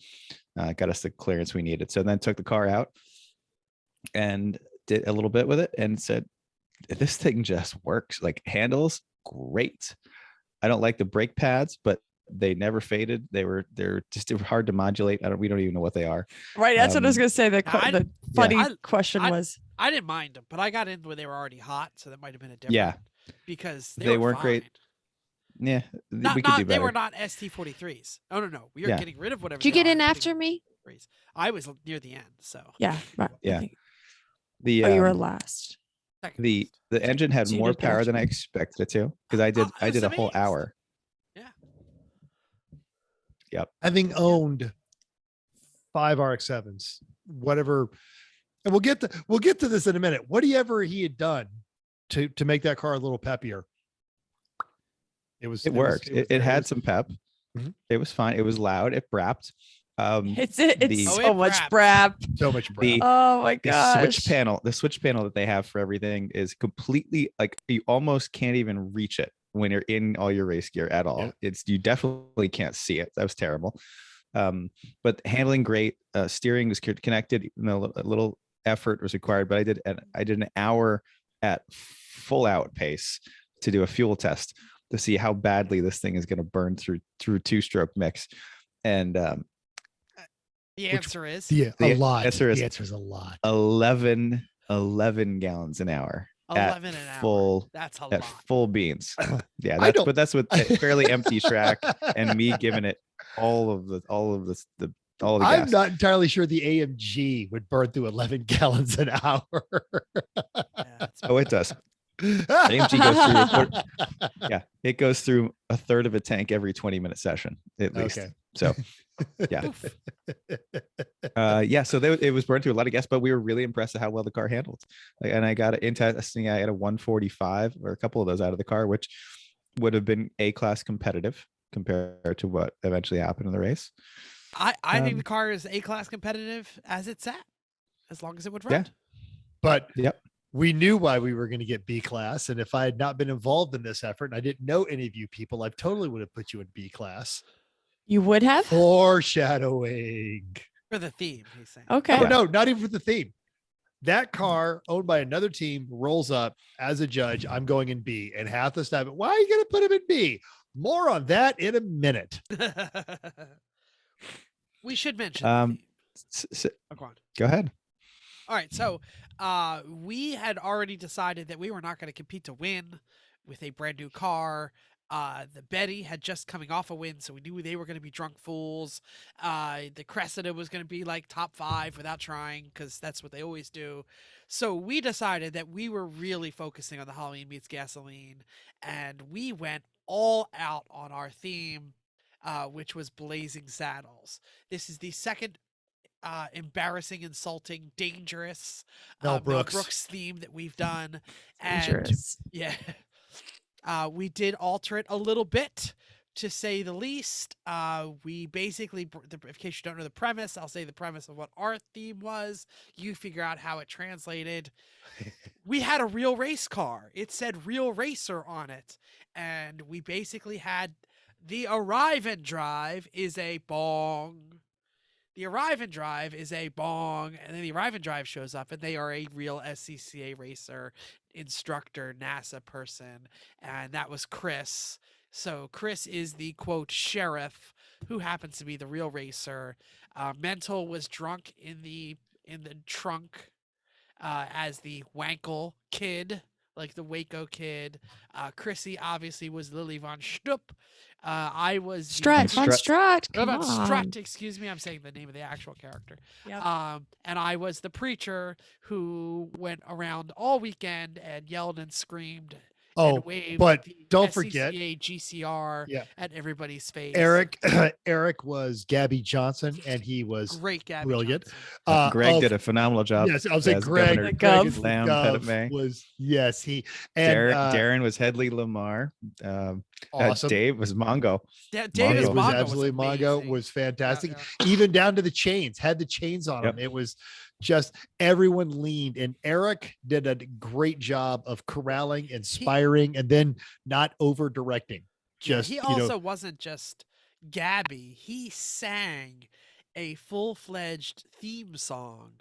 Got us the clearance we needed. So then took the car out and did a little bit with it and said, this thing just works. Like, handles great. I don't like the brake pads, but they never faded. They're just hard to modulate. We don't even know what they are. Right. That's what I was going to say. The funny question I was, I didn't mind them, but I got in when they were already hot, so that might have been a different. Yeah, because they were weren't great. fine. Yeah, Not, we could do better. They were not ST43s. Oh no, we are getting rid of whatever. did you get in after me? I was near the end, so Yeah. Right. Yeah. You were last. The engine had So you more did power finish. than I expected it to, because I did a whole amazed. hour. Having owned 5 RX-7s, whatever, and we'll get to this in a minute. Whatever he had done to make that car a little peppier, it worked. It had was- some pep. Mhm. It was fine. It was loud. It brapped. It's the- so it much braps. brap. so much The- breath. Oh my The gosh. switch panel that they have for everything is completely, like, you almost can't even reach it when you're in all your race gear at all. Yeah. You definitely can't see it. That was terrible. But handling great. Steering was connected. A little effort was required, but I did an hour at full out pace to do a fuel test to see how badly this thing is going to burn through 2-stroke mix. And the answer is Yeah, the a lot. answer is The answer is a lot. 11 gallons an hour 11 at an hour. full That's a at lot. full beans. Yeah, I don't- that's with a fairly empty track and me giving it all of the I'm gas. not entirely sure the AMG would burn through 11 gallons an hour. Yeah, it's Oh, it does. AMG goes through a quarter, yeah, it goes through a third of a tank every 20-minute session at least. Okay. So yeah. So it was burned through a lot of gas, but we were really impressed at how well the car handled. And I got in testing, I had a 145 or a couple of those out of the car, which would have been A-class competitive compared to what eventually happened in the race. I think the car is A-class competitive as it's at, as long as it would run. Yeah. But Yep. we knew why we were going to get B class. And if I had not been involved in this effort and I didn't know any of you people, I totally would have put you in B class. You would have? Foreshadowing. For the theme, he's saying. Okay. Oh, no, not even for the theme. That car owned by another team rolls up as a judge. I'm going in B, and half the time, why are you going to put him in B? More on that in a minute. We should mention the theme. Oh, go on. Go ahead. All right, so we had already decided that we were not going to compete to win with a brand new car. The Betty had just coming off a win, so we knew they were going to be drunk fools. The Cressida was going to be like top 5 without trying, because that's what they always do. So we decided that we were really focusing on the Halloween Meets Gasoline, and we went all out on our theme, which was Blazing Saddles. This is the second embarrassing, insulting, dangerous Mel Mel Brooks. Brooks theme that we've done. And Dangerous. yeah, we did alter it a little bit, to say the least. We basically, in case you don't know the premise, I'll say the premise of what our theme was. You figure out how it translated. We had a real race car. It said Real Racer on it. And we basically had the Arrive and Drive is a bong. The Arrive and Drive is a bong, and then the Arrive and Drive shows up, and they are a real SCCA racer, instructor, NASA person, and that was Chris. So Chris is the, quote, sheriff, who happens to be the real racer. Mental was drunk in the trunk as the Wankel kid, like the Waco kid. Chrissy obviously was Lily von Stupp. I was Strut, Strut. von Strut. What Come about on. Strut? Excuse me, I'm saying the name of the actual character. Yep. And I was the preacher who went around all weekend and yelled and screamed Oh, and waved but the don't forget- SCCA GCR Yeah. at everybody's face. Eric was Gabby Johnson, and he was Great Gabby brilliant. Johnson. Greg of- did a phenomenal job. Yes, I was saying as Greg. Governor Gov. is- Lamb Gov Petitme. was he and Darren was Headley Lamar. awesome. Dave was Mongo. Davis It was Mongo absolutely Mongo amazing. was fantastic. Yeah. Even down to the chains, had the chains on Yep. them. It was just everyone leaned, and Eric did a great job of corralling, inspiring, and then not over directing. Just, he also wasn't just Gabby. He sang a full-fledged theme song.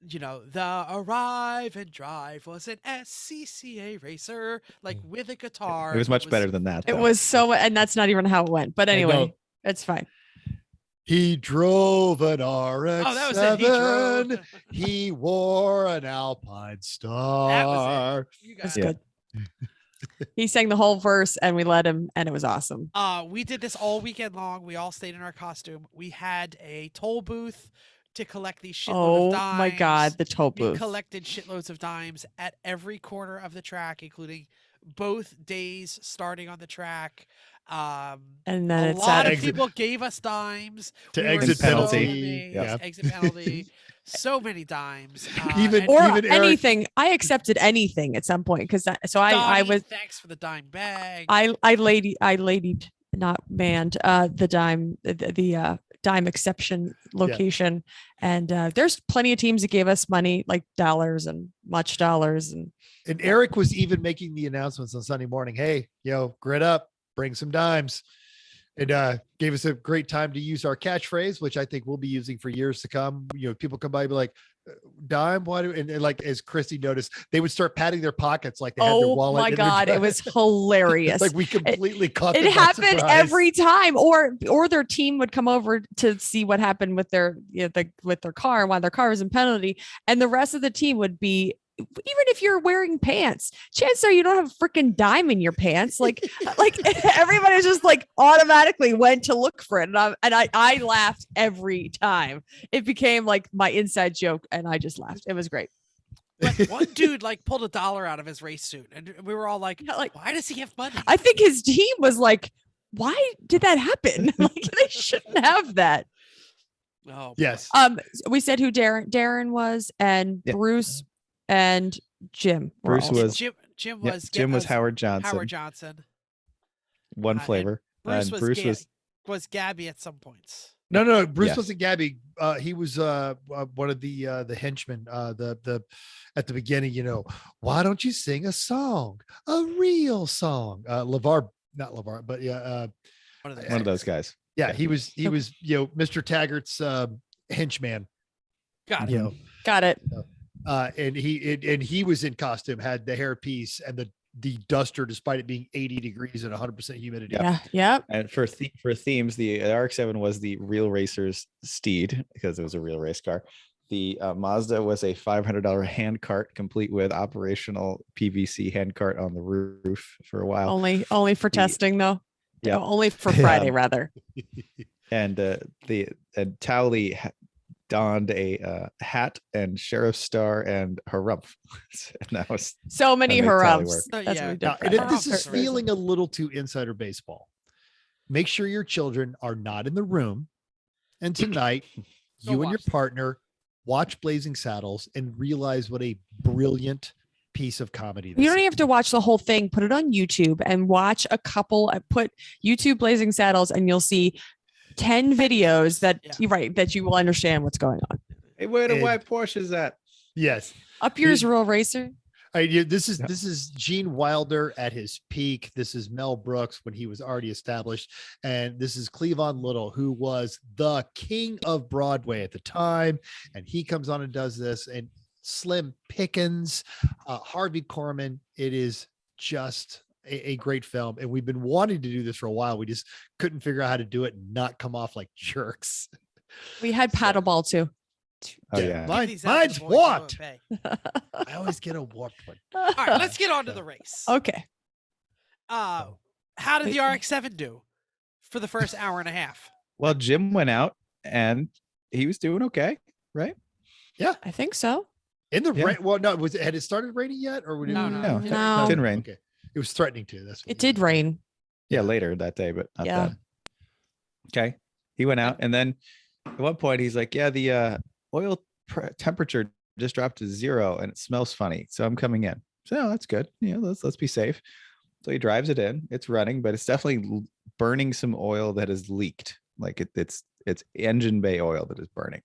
The Arrive and Drive was an SCCA racer, like with a guitar. It was much better than that. It though. was so, and that's not even how it went. But anyway, it's fine. He drove an RX-7. Oh, that was it. He drove. He wore an Alpine Star. That was it. You got It's it. good. He sang the whole verse and we let him, and it was awesome. We did this all weekend long. We all stayed in our costume. We had a toll booth to collect these shitloads of dimes. Oh my God, the toll We booth. collected shitloads of dimes at every corner of the track, including both days starting on the track. And then A it's lot at of people gave us dimes To We were exit so penalty. amazed. Yeah. Exit penalty. So many dimes. Even- or Eric- anything. I accepted anything at some point because I was thanks for the dime bag. I ladied not manned the dime exception location, and there's plenty of teams that gave us money, like dollars and much dollars, and Eric was even making the announcements on Sunday morning. Hey, grit up, bring some dimes. And gave us a great time to use our catchphrase, which I think we'll be using for years to come. People come by and be like, dime, why do, and like, as Chrissy noticed, they would start patting their pockets like they had their oh wallet. my in their God, it was hilarious. like we completely caught It them by happened surprise. every time, or their team would come over to see what happened with their with their car, why their car was in penalty, and the rest of the team would be, even if you're wearing pants, chances are you don't have a freaking dime in your pants. Like everybody just like automatically went to look for it, and I laughed every time. It became like my inside joke, and I just laughed. It was great. Like one dude pulled $1 out of his race suit, and we were all like, why does he have money? I think his team was like, why did that happen? Like they shouldn't have that. Oh Yes. We said who Darren was, and Yeah. Bruce and Jim. were Bruce also- was Jim yeah, was Jim was Howard Johnson. Howard Johnson. One and flavor. Bruce and was Bruce was Gabby at some points. No. Bruce Yeah. wasn't Gabby. He was one of the henchmen. The at the beginning, why don't you sing a song, a real song? LeVar, not LeVar, but yeah, one of those guys. yeah. He was Mr. Taggart's henchman. Got You it. know, Got it. and he was in costume, had the hairpiece and the duster, despite it being 80 degrees and 100% humidity. Yeah. Yep. And for themes, the RX-7 was the real racer's steed because it was a real race car. The Mazda was a $500 hand cart, complete with operational PVC hand cart on the roof for a while. Only for testing though. Yeah. Only for Friday rather. And Towley donned a hat and sheriff star and harumph. And that was So many That made Tally Harumphs. work. That's Yeah. what we did. Now, for and if Friday. this is feeling a little too insider baseball, make sure your children are not in the room. And tonight, Go you and your watch them. partner watch Blazing Saddles and realize what a brilliant piece of comedy this You don't is. even have to watch the whole thing. Put it on YouTube and watch a couple. Put YouTube Blazing Saddles, and you'll see 10 videos that that you will understand what's going on. hey, where the And- white Porsche is at? Yes. Up yours, Rural Racer. This is Gene Wilder at his peak. This is Mel Brooks when he was already established. And this is Cleavon Little, who was the king of Broadway at the time. And he comes on and does this. And Slim Pickens, Harvey Korman. It is just a great film. And we've been wanting to do this for a while. We just couldn't figure out how to do it and not come off like jerks. We had paddleball too. Oh yeah. Give these out to Mine's the boys, they warped. won't pay. I always get a warped one. All right, let's get on to the race. Okay. How did the RX-7 do for the first hour and a half? Well, Jim went out and he was doing okay, right? I think so. In the Yeah. rain. Well, no, had it started raining yet? Or No. No. It didn't rain. Okay. It was threatening to. That's what It did rain. Yeah, later that day, but not Yeah. then. Okay. He went out and then at one point he's like, yeah, the oil temperature just dropped to 0 and it smells funny. So I'm coming in. So that's good. Yeah, let's be safe. So he drives it in. It's running, but it's definitely burning some oil that has leaked. Like it's engine bay oil that is burning.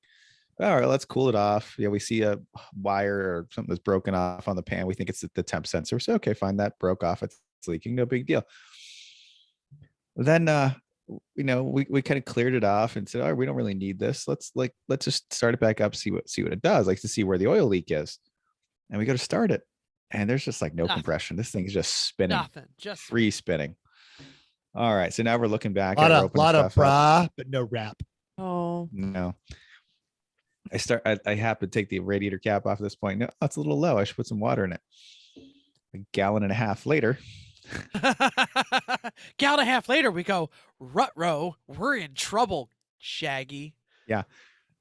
all right, let's cool it off. Yeah, we see a wire or something that's broken off on the pan. We think it's the temp sensor. So okay, fine, that broke off. It's leaking. No big deal. Then we kind of cleared it off and said, all right, we don't really need this. Let's just start it back up, see what it does, like to see where the oil leak is. And we go to start it, and there's just like no compression. This thing is just spinning, just free spinning. All right, so now we're looking back. A at lot of bra, but no wrap. Oh, no. I happen to take the radiator cap off at this point. No, it's a little low. I should put some water in it. A gallon and a half later. Gallon and a half later, we go, Rut-row, we're in trouble, Shaggy. Yeah.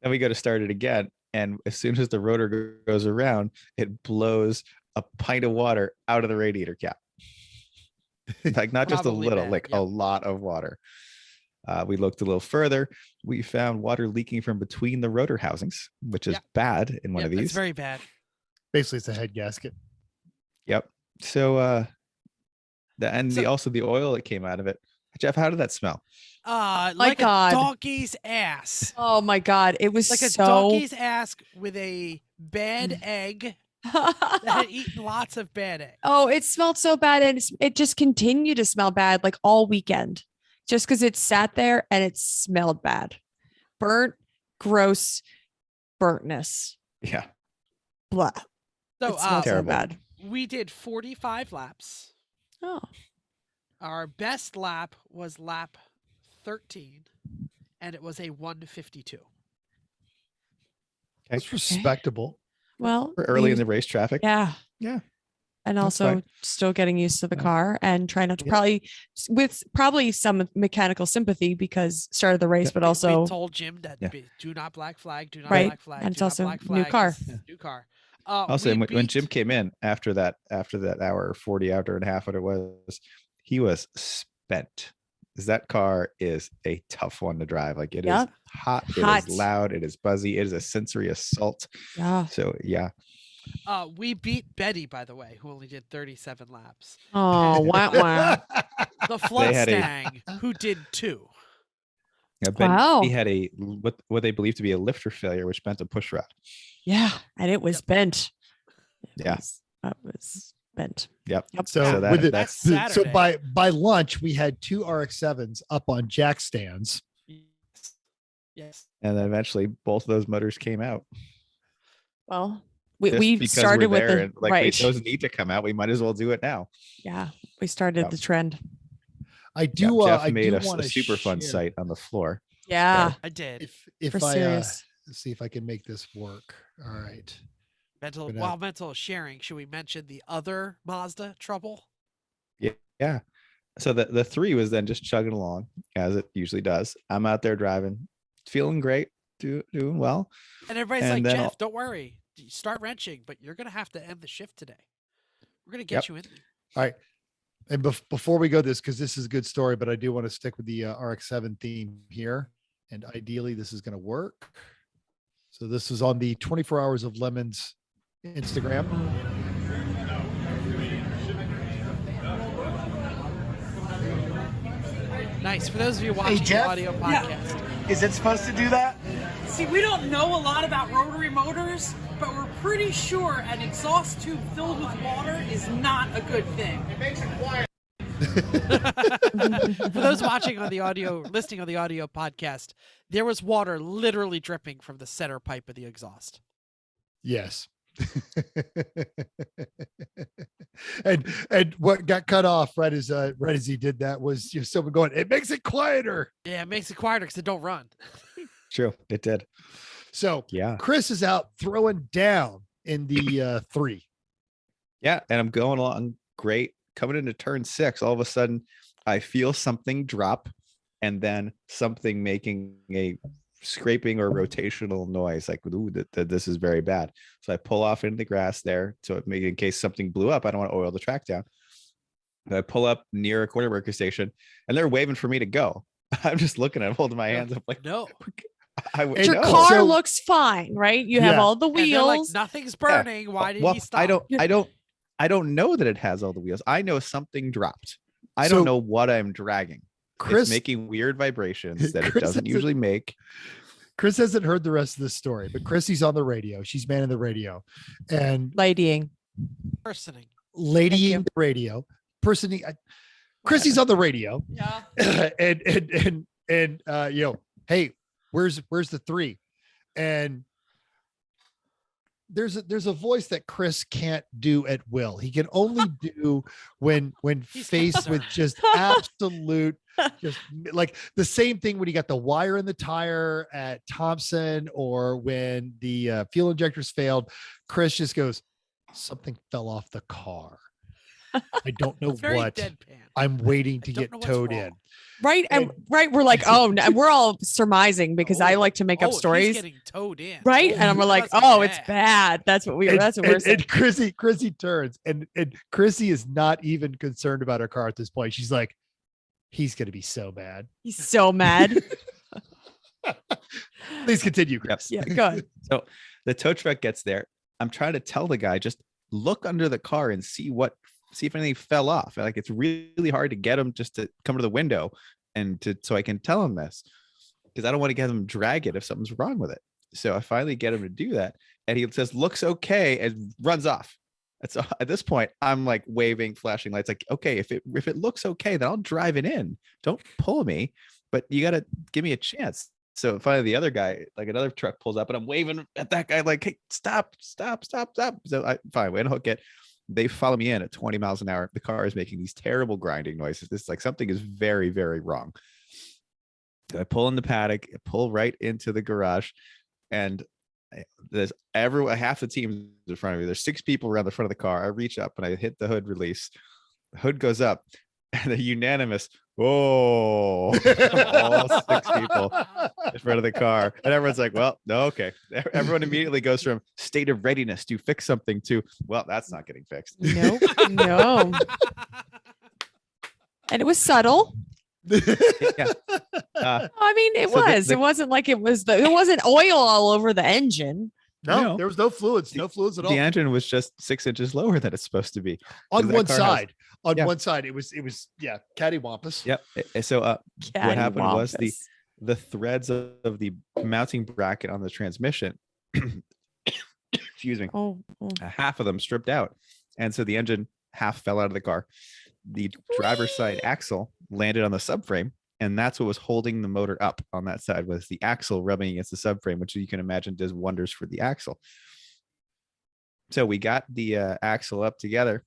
Then we go to start it again. And as soon as the rotor goes around, it blows a pint of water out of the radiator cap. Like not just a little, bad. like a lot of water. We looked a little further. We found water leaking from between the rotor housings, which is bad in one of these. It's very bad. Basically, it's a head gasket. Yep. So also the oil that came out of it. Jeff, how did that smell? Like a donkey's ass. Oh my God. It was like a so... donkey's ass with a bad egg that had eaten lots of bad eggs. Oh, it smelled so bad. And it just continued to smell bad like all weekend. Just because it sat there and it smelled bad. Burnt, gross, burntness. Yeah. Blah. So, it smelled so bad. We did 45 laps. Oh. Our best lap was lap 13, and it was a 1:52. That's respectable. Well, we're early in the race traffic. Yeah. Yeah. And also still getting used to the car and trying not to probably some mechanical sympathy because started the race, but also we told Jim that do not black flag, do not right. black flag. And it's also new car. New car. Also, when Jim came in after that hour, 40 hour and a half, what it was, he was spent. Because that car is a tough one to drive. Like it is hot, it is loud, it is buzzy, it is a sensory assault. Yeah. So yeah. We beat Betty, by the way, who only did 37 laps. Oh, wow. The Mustang, who did 2. Yeah, Betty had what they believe to be a lifter failure, which bent a push rod. Yeah, and it was bent. That was bent. Yep. So that's Saturday. So by lunch we had 2 RX-7s up on jack stands. Yes. And then eventually both of those motors came out. Well, we started with the right. Those need to come out. We might as well do it now. Yeah, we started the trend. I do. Jeff made a superfund site on the floor. Yeah, I did. If I see if I can make this work. All right. Mental sharing. Should we mention the other Mazda trouble? Yeah. So the 3 was then just chugging along as it usually does. I'm out there driving, feeling great, doing well. And everybody's like, Jeff, don't worry. Start wrenching, but you're going to have to end the shift today. We're going to get you in. All right. And before we go because this is a good story, but I do want to stick with the RX-7 theme here. And ideally this is going to work. So this is on the 24 Hours of Lemons Instagram. Nice. For those of you watching the audio podcast. Is it supposed to do that? See, we don't know a lot about rotary motors, but we're pretty sure an exhaust tube filled with water is not a good thing. It makes it quiet. For those watching on the audio, listening on the audio podcast, there was water literally dripping from the center pipe of the exhaust. Yes. and what got cut off right as he did that was someone going, it makes it quieter. Yeah, it makes it quieter because it don't run. True, it did. So yeah, Chris is out throwing down in the 3. Yeah, and I'm going along great. Coming into turn 6, all of a sudden I feel something drop and then something making a scraping or rotational noise, like, ooh, this is very bad. So I pull off into the grass there. So in case something blew up, I don't want to oil the track down. And I pull up near a corner worker station and they're waving for me to go. I'm just looking at holding my hands up like, no. Your car looks fine, right? You have all the wheels. Like, nothing's burning. Yeah. Why did he stop? I don't know that it has all the wheels. I know something dropped. I don't know what I'm dragging. Chris, it's making weird vibrations that it doesn't usually make. Chris hasn't heard the rest of the story, but Chrissy's on the radio. She's manning the radio, and Ladying. Personing. ladying the radio, personing. Chrissy's on the radio, Yeah. and hey, where's the 3? And there's a voice that Chris can't do at will. He can only do when He's faced with concerned. just absolute, just like the same thing when he got the wire in the tire at Thompson, or when the fuel injectors failed. Chris just goes, something fell off the car. I don't know It's very what. deadpan. I'm waiting I to don't get know what's towed in. wrong. Right. And right. We're like, oh, and we're all surmising because I like to make up If he's stories. getting towed in. Right. And we're like, That's oh, it's bad. That's what we're saying. And Chrissy turns, and Chrissy is not even concerned about her car at this point. She's like, he's going to be so mad. He's so mad. Please continue, Chris. Yeah, go ahead. So the tow truck gets there. I'm trying to tell the guy, just look under the car and see if anything fell off. Like, it's really hard to get him just to come to the window so I can tell him this, because I don't want to get him drag it if something's wrong with it. So I finally get him to do that, and he says, looks okay, and runs off. So at this point, I'm like waving, flashing lights, like, okay, if it looks okay, then I'll drive it in. Don't pull me, but you got to give me a chance. So finally, the other guy, like another truck, pulls up, and I'm waving at that guy, like, hey, stop. So I finally unhook it. They follow me in at 20 miles an hour. The car is making these terrible grinding noises. This is like, something is very, very wrong. So I pull in the paddock, pull right into the garage, and there's half the team in front of me. There's 6 people around the front of the car. I reach up and I hit the hood release. The hood goes up, and a unanimous, whoa, all 6 people in front of the car. And everyone's like, well, no, okay. Everyone immediately goes from state of readiness to fix something to, well, that's not getting fixed. Nope. No. And it was subtle. Yeah. I mean, it So was. It wasn't like it wasn't oil all over the engine. No, there was no fluids, no fluids at all. The engine was just 6 inches lower than it's supposed to be. On That one car side. Yeah. One side, it was cattywampus. Yep. So what happened was the threads of the mounting bracket on the transmission, excuse me, half of them stripped out, and so the engine half fell out of the car. The driver's side axle landed on the subframe, and that's what was holding the motor up on that side, was the axle rubbing against the subframe, which you can imagine does wonders for the axle. So we got the axle up together.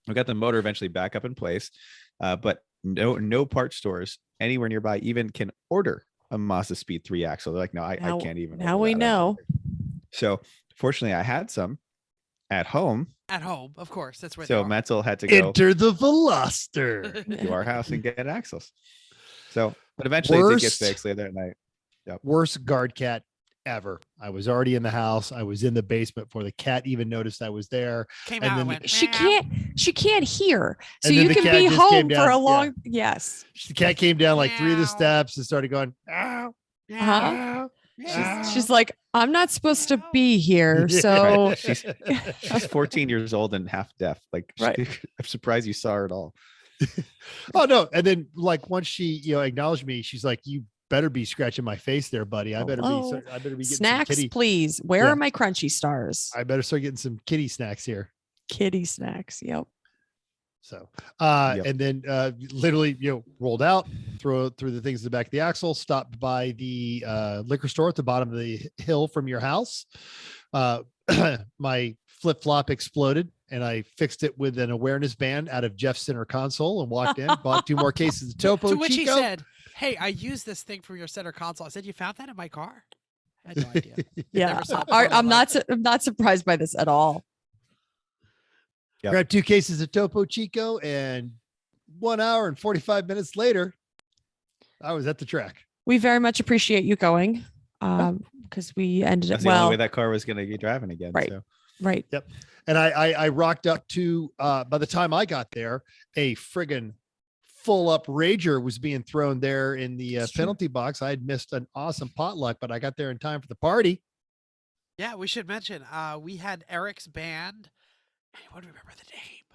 We got the motor eventually back up in place, but no parts stores anywhere nearby even can order a Mazda Speed 3 axle. They're like, no, I can't even. Now we know. So fortunately, I had some at home. At home, of course. That's where. So Mental had to go Enter the Veloster to our house and get axles. So, but eventually it did get fixed later that night. Yep. Worst guard cat ever. I was already in the house. I was in the basement before the cat even noticed I was there. Came out and went, she can't hear, so And then you the can cat be just home came for down, a long. Yes. The cat came down like 3 of the steps and started going, ow. Uh-huh. Ow. She's like, I'm not supposed to be here. So Right. She's 14 years old and half deaf. Like, Right. I'm surprised you saw her at all. Oh no. And then like once she, acknowledged me, she's like, you better be scratching my face there, buddy. I better be getting snacks, some kitty. please. Where are my crunchy stars? I better start getting some kitty snacks here. Kitty snacks. Yep. So, and then literally, rolled out, threw the things in the back of the axle, stopped by the liquor store at the bottom of the hill from your house. My flip flop exploded, and I fixed it with an awareness band out of Jeff's center console and walked in, bought 2 more cases of Topo To which Chico. he said, hey, I used this thing from your center console. I said, you found that in my car? I had no idea. Yeah. Never saw it before in I'm my life. not surprised by this at all. Yep. Grabbed 2 cases of Topo Chico, and 1 hour and 45 minutes later, I was at the track. We very much appreciate you going, because we ended That's it the only way well. that car was going to be driving again. Right. So. Right. Yep. And I rocked up to, by the time I got there, a friggin' full up Rager was being thrown there in the penalty box. I had missed an awesome potluck, but I got there in time for the party. Yeah, we should mention, we had Eric's band. Anyone remember the name?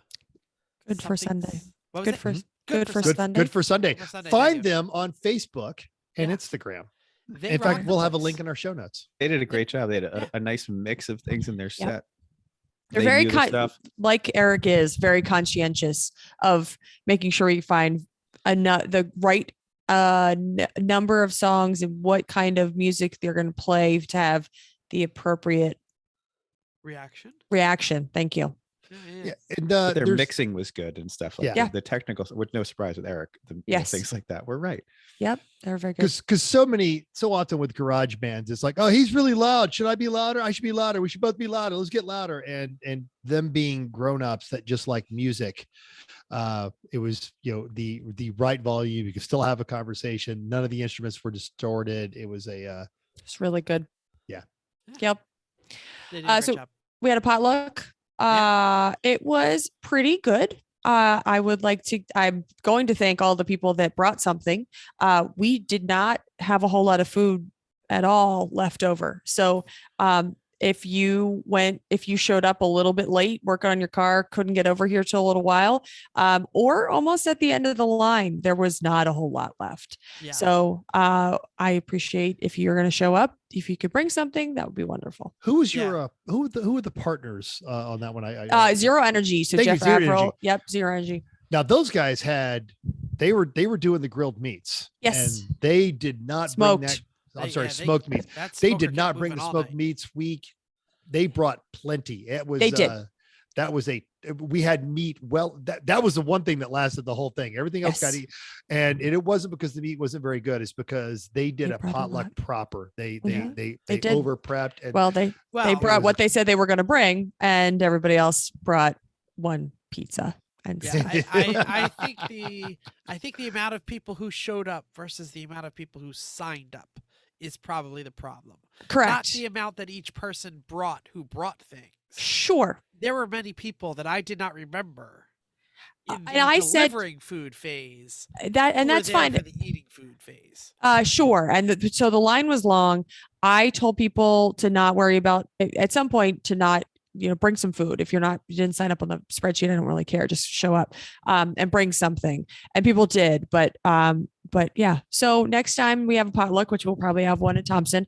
Good for Sunday. What was Good it? for Good for Sunday. Good for Sunday. Good for Sunday, thank Find you. them on Facebook and Yeah. Instagram. They In rock fact, the we'll have a place. link in our show notes. They did a great job. They had Yeah. a nice mix of things in their set. They're They very knew their stuff. like Eric is very conscientious of making sure you find the right number of songs and what kind of music they're going to play to have the appropriate reaction. Thank you. Yeah, and But their there's- mixing was good and stuff like Yeah. the technical, with no surprise with Eric, Yes. things like that were right. Yep, they're very good. because so often with garage bands, it's like, oh, he's really loud. Should I be louder? I should be louder. We should both be louder. Let's get louder. And them being grown-ups that just like music, it was, the right volume. You could still have a conversation. None of the instruments were distorted. It was It's really good. Yeah. Yep. They did a great So job. we had a potluck. It was pretty good. I'm going to thank all the people that brought something. We did not have a whole lot of food at all left over. So, if you showed up a little bit late, working on your car, couldn't get over here till a little while, or almost at the end of the line, there was not a whole lot left. Yeah. So, I appreciate if you're going to show up, if you could bring something, that would be wonderful. who was your who were the partners on that one? Zero Energy. So Thank you, Jeff Zero Averill. Energy. Yep. Zero Energy. Now those guys they were doing the grilled meats. Yes. And they did not Smoked. bring that. I'm They- sorry, yeah, they- smoked meats. that They smoker did kept not bring moving the all smoked night. meats week. They brought plenty. It was They did. That was we had meat. Well, that was the one thing that lasted the whole thing. Everything else got Yes. eaten. And it wasn't because the meat wasn't very good. It's because they did They a brought a potluck lot. proper. They Mhm. they did. over prepped. And Well, they Well, brought was- what they said they were going to bring, and everybody else brought one pizza. And Yeah, stuff. I think the amount of people who showed up versus the amount of people who signed up is probably the problem. Not Correct. the amount that each person brought who brought things. Sure. There were many people that I did not remember in the and I said- delivering food phase. That who and were that's there fine. for the eating food phase. Sure. And so the line was long. I told people to not worry about at some point to not, bring some food. If you didn't sign up on the spreadsheet, I don't really care. Just show up, and bring something. And people did, but yeah. So next time we have a potluck, which we'll probably have one at Thompson,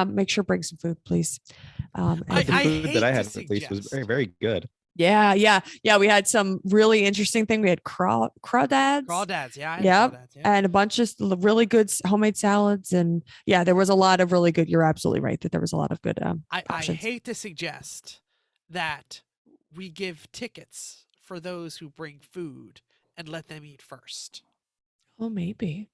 make sure bring some food, please. And I The food hate that I to had at least was suggest- very, very good. yeah. We had some really interesting thing. We had crawdads. Crawdads, yeah. I had Yep. crawdads, yeah. And a bunch of really good homemade salads. And yeah, there was a lot of really good. You're absolutely right that there was a lot of good I options. hate to suggest that we give tickets for those who bring food and let them eat first. Oh, maybe.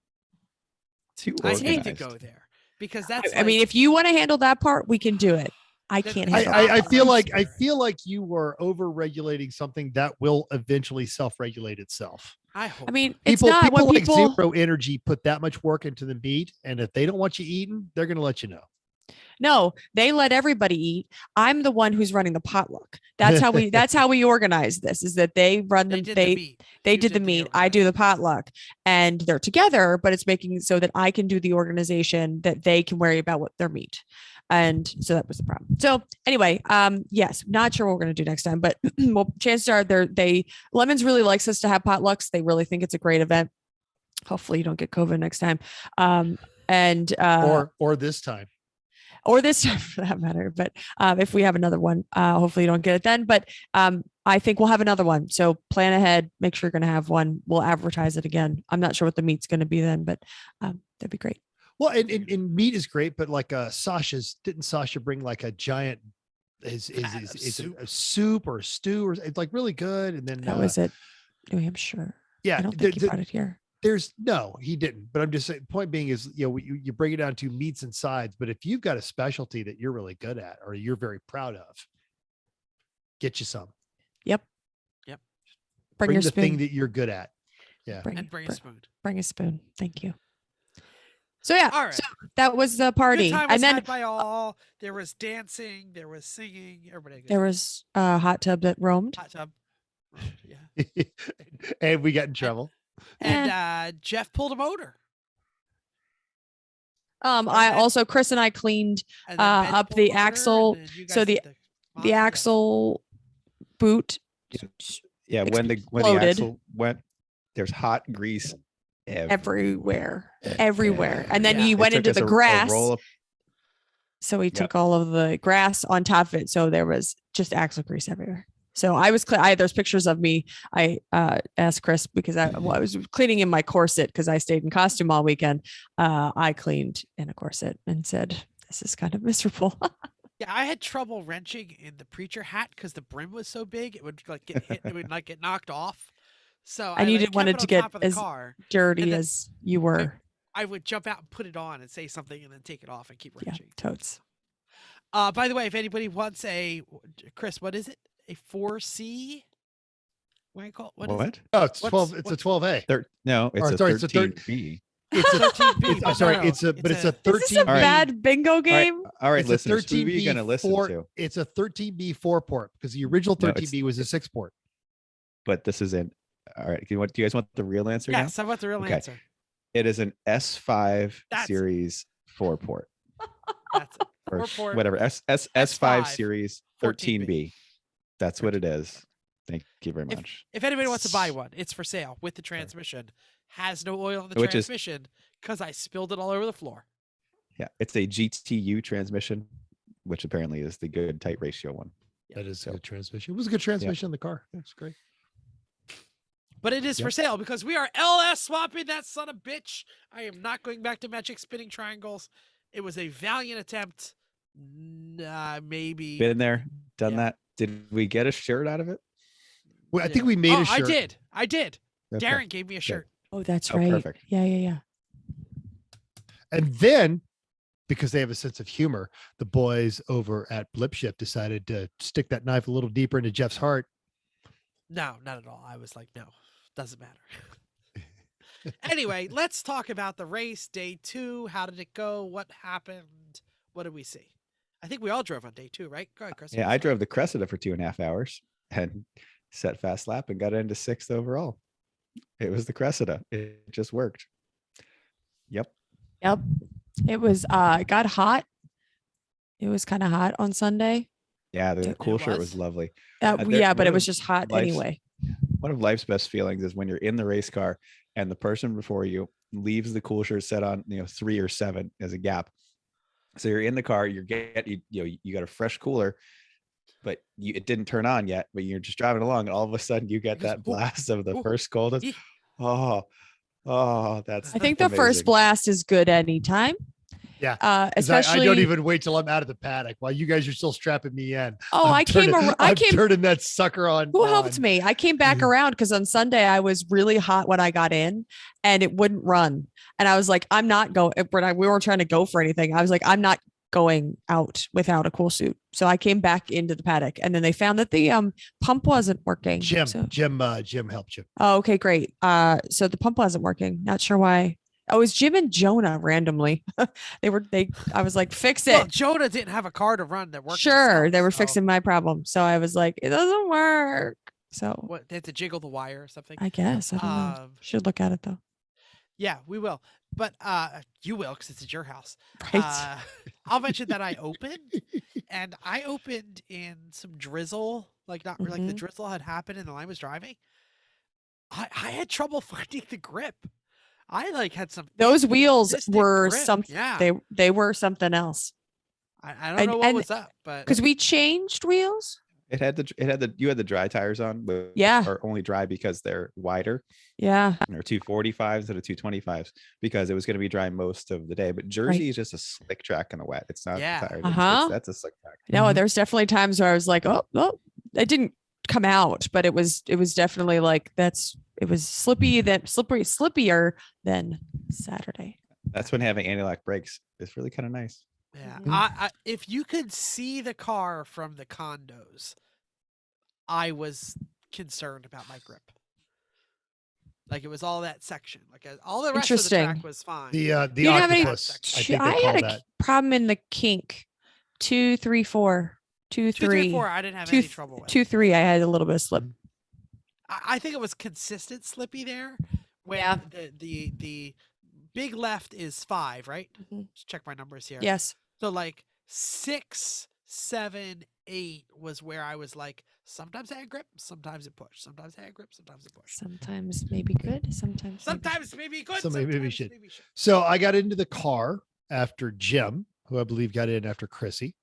Too I hate to organized. go there because that's. I mean, if you want to handle that part, we can do it. I Then- can't I- handle I that. feel like you were over regulating something that will eventually self-regulate itself. I hope. I mean, it's People, not people when like people. Zero Energy put that much work into the meat, and if they don't want you eating, they're going to let you know. No, they let everybody eat. I'm the one who's running the potluck. That's how we. That's how we organize this. Is that they run they them? did They the meat. they You did the did the meat. I do the potluck, and they're together. But it's making it so that I can do the organization that they can worry about what their meat. And so that was the problem. So anyway, yes, not sure what we're going to do next time, but well, chances are Lemons really likes us to have potlucks. They really think it's a great event. Hopefully you don't get COVID next time. Or this time. Or this time for that matter. But if we have another one, hopefully you don't get it then. But I think we'll have another one. So plan ahead, make sure you're going to have one. We'll advertise it again. I'm not sure what the meat's going to be then, but that'd be great. Well, and meat is great, but like didn't Sasha bring like a giant is soup. a soup or a stew or it's like really good, and then That was it. New Hampshire. yeah, I don't think he brought it here. he didn't, but I'm just saying, point being is, you break it down to meats and sides, but if you've got a specialty that you're really good at or you're very proud of, get you some. Yep. Yep. Bring your the spoon. thing that you're good at. Yeah. And bring a spoon. Bring a spoon. Thank you. So yeah, All right. so that was the party. Good time was And then had by all. There was dancing. There was singing. Everybody. had a good there time. was a hot tub that roamed. hot tub. Yeah. And we got in trouble. And Jeff pulled a motor. I also Chris and I cleaned And then Ben up pulled the a motor, and axle. then you So guys did the modification. axle boot. Yeah, when the Exploded. axle went, there's hot grease everywhere. And then Yeah. he It went took into us the a grass. roll of- So he took all of the grass on top of it. So there was just axle grease everywhere. So I was, there's pictures of me. I asked Chris because I was cleaning in my corset because I stayed in costume all weekend. I cleaned in a corset and said, this is kind of miserable. Yeah, I had trouble wrenching in the preacher hat because the brim was so big, it would like get hit, it would like get knocked off. So And you like, didn't want kept it to on get top of the as car, dirty and then as you were. I would jump out and put it on and say something and then take it off and keep Yeah, wrenching. totes. By the way, if anybody wants Chris, what is it? A 4C? What do you call it? What is it? Oh, it's 12. It's a 12A. No, it's Or, a sorry, it's a 13B. It's a 13B. I'm sorry. It's a 13B. Is this a bad bingo game? All right, It's a listeners, who are you going to listen 13B4 to? It's a 13B 4-port because the original No, 13B was a 6-port. But this isn't. All right, do you guys want the real answer now? Yes, I want the real Okay. answer. It is an S5 That's- series 4-port. That's it. Or 4-port. whatever. S5 S5 series 14B. 13B. That's what it is. Thank you very If, much. if anybody wants to buy one, it's for sale with the transmission. Has no oil in the Which is- transmission because I spilled it all over the floor. Yeah, it's a GTU transmission, which apparently is the good tight ratio one. That is a good transmission. It was a good transmission in the car. That's great. But it is for sale because we are LS swapping that son of bitch. I am not going back to magic spinning triangles. It was a valiant attempt. Maybe. Been there, done that. Did we get a shirt out of it? Well, I think we made a shirt. I did. Okay. Darren gave me a shirt. Oh, that's Oh, right. perfect. Yeah. And then, because they have a sense of humor, the boys over at Blip Shift decided to stick that knife a little deeper into Jeff's heart. No, not at all. I was like, no, doesn't matter. Anyway, let's talk about the race, day 2. How did it go? What happened? What did we see? I think we all drove on day 2, right? Go ahead, Chris. Yeah, I drove the Cressida for 2.5 hours and set fast lap and got into 6th overall. It was the Cressida. It just worked. Yep. It was it got hot. It was kind of hot on Sunday. Yeah, the It cool shirt was? was lovely. Yeah, but one it was of just hot life's- anyway. One of life's best feelings is when you're in the race car and the person before you leaves the cool shirt set on, 3 or 7 as a gap. So you're in the car, you got a fresh cooler, but it didn't turn on yet, but you're just driving along and all of a sudden you get that blast of the first cold. That's I think the first amazing. blast is good anytime. Yeah. 'Cause Especially I don't even wait till I'm out of the paddock while you guys are still strapping me in. Oh, I'm turning that sucker on. Who helped me? I came back around because on Sunday I was really hot when I got in and it wouldn't run. And I was like, I'm not going. We weren't trying to go for anything. I was like, I'm not going out without a cool suit. So I came back into the paddock and then they found that the pump wasn't working. Jim helped you. Oh, okay, great. So the pump wasn't working. Not sure why. Oh, it was Jim and Jonah randomly. I was like, fix it. Well, Jonah didn't have a car to run that worked. Sure, himself, they were so- fixing my problem. So I was like, it doesn't work. So What, they had to jiggle the wire or something? I guess I don't know. Should look at it though. Yeah, we will. But you will because it's at your house. Right. I'll mention that I opened in some drizzle, like not like the drizzle had happened and the line was driving. I had trouble finding the grip. I had some. Those wheels sadistic were grip. something. Yeah. They were something else. I don't know what was up, but because we changed wheels. You had the dry tires on, but Yeah. are only dry because they're wider. Yeah. Or 245s instead of 225s because it was going to be dry most of the day. But Jersey is just a slick track in the wet. It's not tired. That's a slick track. No, there's definitely times where I was like, oh, it didn't come out, but it was definitely like it was slippier than Saturday. That's when having anti-lock brakes is really kind of nice. yeah. I if you could see the car from the condos, I was concerned about my grip. Like it was all that section. Like all the rest of the track was fine. The You didn't have any- octopus. I think I they had call a that. problem in the kink. 2, 3, 4. 2, 2, 3, 4. I didn't have any trouble with. 2, 3. I had a little bit of slip. I think it was consistent slippy there. When the big left is 5, right? Just check my numbers here. Yes. So 6, 7, 8 was where I was like Sometimes hand grip, sometimes it push. Sometimes hand grip, sometimes it push. Sometimes maybe good, sometimes Maybe good, So maybe sometimes shit. maybe shit. So I got into the car after Jim, who I believe got in after Chrissy,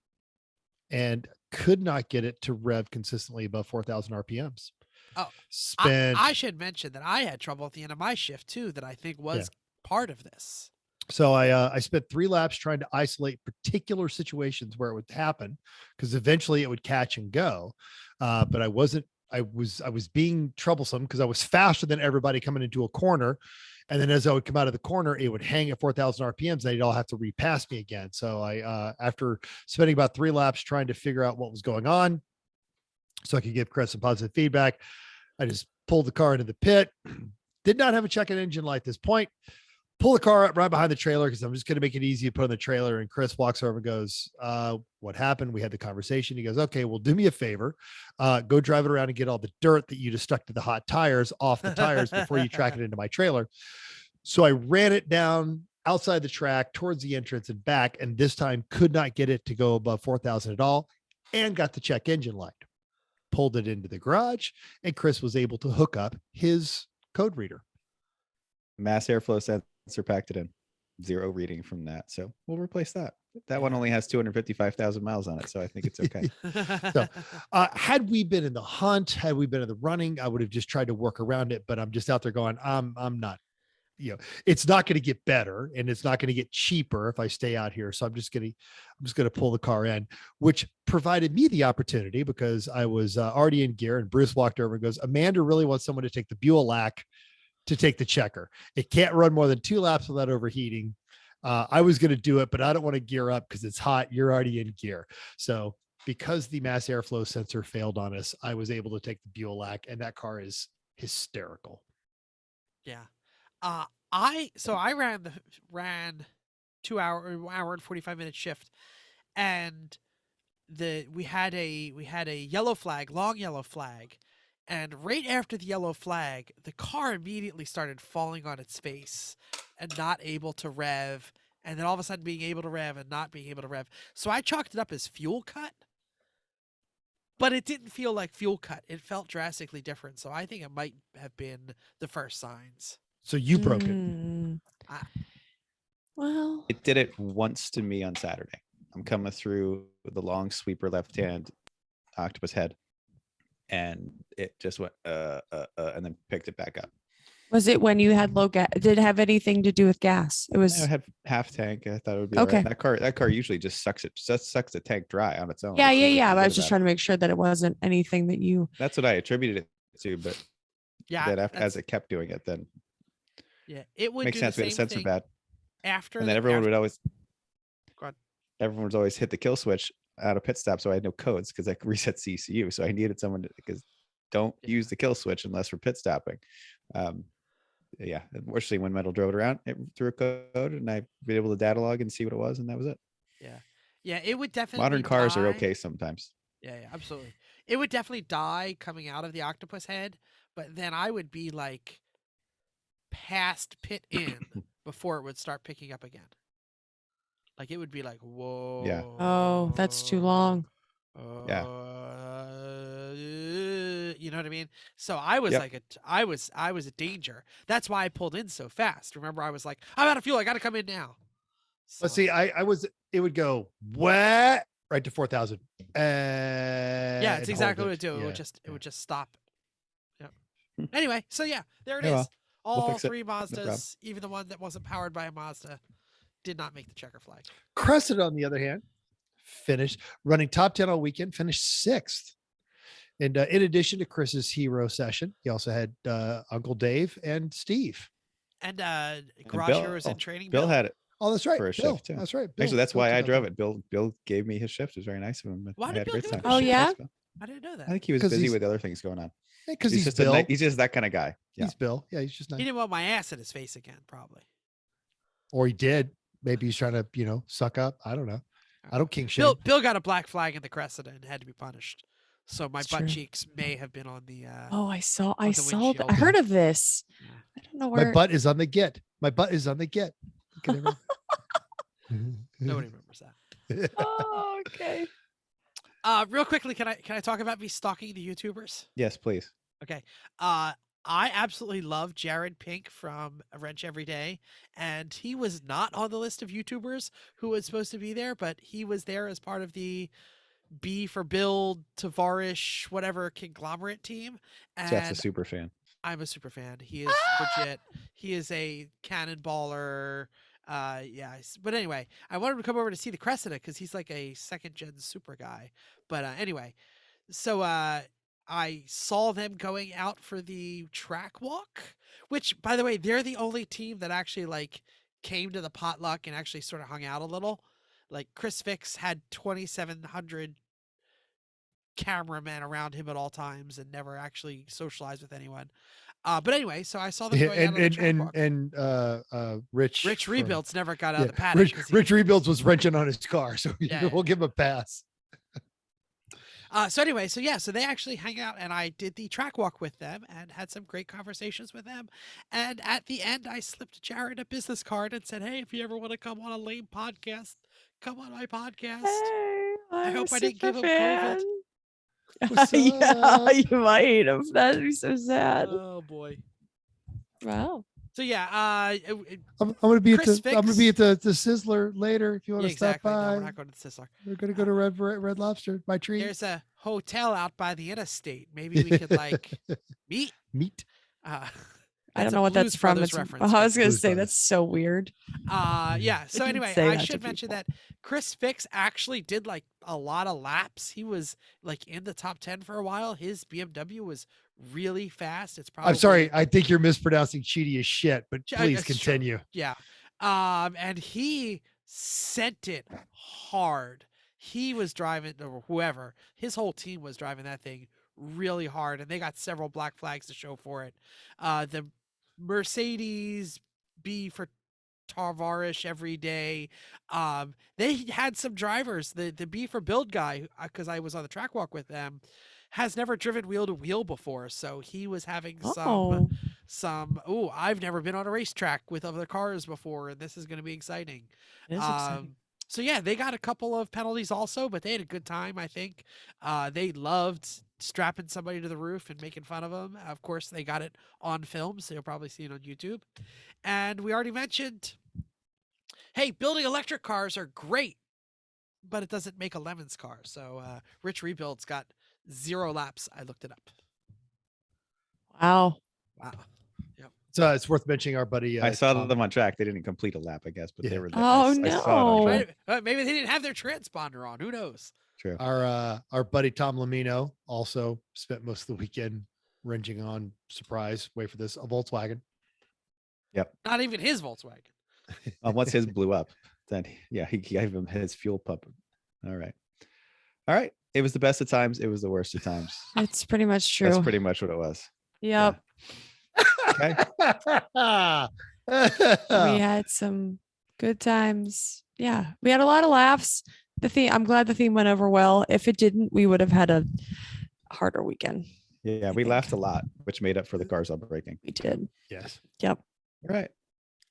and could not get it to rev consistently above 4,000 RPMs. Oh, Spent. I should mention that I had trouble at the end of my shift too, that I think was part of this. So I spent 3 laps trying to isolate particular situations where it would happen, because eventually it would catch and go. But I was being troublesome because I was faster than everybody coming into a corner. And then as I would come out of the corner, it would hang at 4,000 RPMs and they'd all have to repass me again. So I, after spending about 3 laps trying to figure out what was going on so I could give Chris some positive feedback, I just pulled the car into the pit. Did not have a check engine light at this point. Pull the car up right behind the trailer because I'm just going to make it easy to put on the trailer. And Chris walks over and goes, what happened? We had the conversation. He goes, okay, well, do me a favor. Go drive it around and get all the dirt that you just stuck to the hot tires off the tires before you track it into my trailer. So I ran it down outside the track towards the entrance and back, and this time could not get it to go above 4,000 at all, and got the check engine light. Pulled it into the garage, and Chris was able to hook up his code reader. Mass airflow sensor packed it in. 0 reading from that. So we'll replace that. That one only has 255,000 miles on it. So I think it's okay. So had we been in the hunt, had we been in the running, I would have just tried to work around it, but I'm just out there going, I'm not, it's not going to get better and it's not going to get cheaper if I stay out here. So I'm just going to pull the car in, which provided me the opportunity because I was already in gear, and Bruce walked over and goes, Amanda really wants someone to take the Buell to take the checker. It can't run more than 2 laps without overheating. I was going to do it, but I don't want to gear up because it's hot. You're already in gear. So because the mass airflow sensor failed on us, I was able to take the Buell, and that car is hysterical. Yeah. I ran 2 hour and 45 minute shift, and we had a yellow flag, long yellow flag. And right after the yellow flag, the car immediately started falling on its face and not able to rev. And then all of a sudden being able to rev and not being able to rev. So I chalked it up as fuel cut. But it didn't feel like fuel cut. It felt drastically different. So I think it might have been the first signs. So you broke it. Well, It did it once to me on Saturday. I'm coming through the long sweeper left hand octopus head, and it just went and then picked it back up. was it when you had low gas? Did it have anything to do with gas? It was. I had half tank. I thought it would be Okay. all right. That car usually just sucks the tank dry on its own. Yeah. But I was just trying to make sure that it wasn't anything that you. That's what I attributed it to, but Yeah. that as it kept doing it, then Yeah. It would makes do sense. the We had a same sensor thing bad, after. and then everyone would always. Go on. Everyone would always hit the kill switch out of pit stop, so I had no codes because I could reset CCU. So I needed someone because don't use the kill switch unless we're pit stopping. Yeah, unfortunately, when Metal drove it around, it threw a code, and I been able to data log and see what it was, and that was it. Yeah. It would definitely. Modern cars are die. okay sometimes. Yeah, absolutely. It would definitely die coming out of the octopus head, but then I would be like past pit in before it would start picking up again. Like it would be like, whoa. Yeah. Oh, that's too long. Yeah. You know what I mean? So I was Yep. like, I was a danger. That's why I pulled in so fast. Remember, I was like, I'm out of fuel. I got to come in now. But see, it would go what right to 4,000. Yeah, it's exactly what it would do. It would just stop. Yeah. Anyway, so yeah, there it Yeah, is. well, we'll All fix it. 3 No problem. Mazdas, even the one that wasn't powered by a Mazda, did not make the checker flag. Crescent, on the other hand, finished running top 10 all weekend, finished 6th. And in addition to Chris's hero session, he also had Uncle Dave and Steve. And And Garage Heroes in training. Bill had it. Oh, that's right. For a Bill. shift, too. That's right. Actually, that's why I Bill drove took it. Bill gave me his shift. It was very nice of him. Why I did had a Bill great do it? time. Oh, yeah? Thanks, Bill. I didn't know that. I think he was 'Cause busy he's- with other things going on. Because he's just Bill. he's just that kind of guy. Yeah. He's Bill. Yeah, he's just nice. He didn't want my ass in his face again, probably. Or he did. Maybe he's trying to, suck up. I don't know. I don't king shame. Bill got a black flag in the Cressida and had to be punished. So my That's butt true. cheeks may have been on the. Oh, I saw. the windshield. I heard of this. Yeah. I don't know where. My butt is on the get. My butt is on the get. Look at Nobody remembers that. Oh, okay. Real quickly, can I talk about me stalking the YouTubers? Yes, please. Okay. I absolutely love Jared Pink from A Wrench Every Day, and he was not on the list of YouTubers who was supposed to be there, but he was there as part of the B for Build, Tavarish, whatever conglomerate team. Jeff's a And super fan. I'm a super fan. He is legit. He is a cannonballer. Yeah. But anyway, I wanted him to come over to see the Cressida because he's like a second gen super guy. But anyway, so I saw them going out for the track walk, which, by the way, they're the only team that actually like came to the potluck and actually sort of hung out a little. Like Chris Fix had 2,700 cameramen around him at all times and never actually socialized with anyone. But anyway, so I saw them going out on the track walk. Rich Rebuilds never got out of the paddock. Rich Rebuilds was wrenching on his car, so we'll give him a pass. So anyway, so they actually hang out, and I did the track walk with them and had some great conversations with them. And at the end, I slipped Jared a business card and said, "Hey, if you ever want to come on a lame podcast, come on my podcast." Hey, I hope I didn't give him fan. COVID. Yeah, you might have. That'd be so sad. Oh boy. Wow. So yeah, I'm gonna be Chris at the Sizzler later if you want to stop exactly. by. No, we're not going to the Sizzler. We're gonna go to Red Lobster. My treat. There's a hotel out by the interstate. Maybe we could like meet. I don't know what that's from. It's, I was gonna say that's so weird. Yeah. So anyway, I should mention that Chris Fix actually did like a lot of laps. He was like in the top 10 for a while. His BMW was really fast. It's probably. I'm sorry. I think you're mispronouncing cheaty as shit, but please continue. True. Yeah. And he sent it hard. He was driving, or whoever, his whole team was driving that thing really hard, and they got several black flags to show for it. The Mercedes B for Tavarish every day. They had some drivers. The B for Build guy, because I was on the track walk with them, has never driven wheel to wheel before, so he was having some. Oh, I've never been on a racetrack with other cars before, and this is going to be exciting. It is exciting. So yeah, they got a couple of penalties also, but they had a good time, I think. They loved strapping somebody to the roof and making fun of them. Of course, they got it on film, so you'll probably see it on YouTube. And we already mentioned, hey, building electric cars are great, but it doesn't make a Lemons car. So Rich Rebuilds got 0 laps. I looked it up. Wow. Yep. So it's worth mentioning our buddy. I saw them on track. They didn't complete a lap, I guess, but they were there. Oh, I saw it on track. Maybe they didn't have their transponder on. Who knows? True. Our buddy Tom Lamino also spent most of the weekend wrenching on, surprise, wait for this, a Volkswagen. Yep. Not even his Volkswagen. Once his blew up, then he gave him his fuel pump. All right. It was the best of times. It was the worst of times. It's pretty much true. That's pretty much what it was. Yep. Okay. We had some good times. Yeah, we had a lot of laughs. I'm glad the theme went over well. If it didn't, we would have had a harder weekend. Yeah, we laughed a lot, which made up for the cars all breaking. We did. Yes. Yep. All right.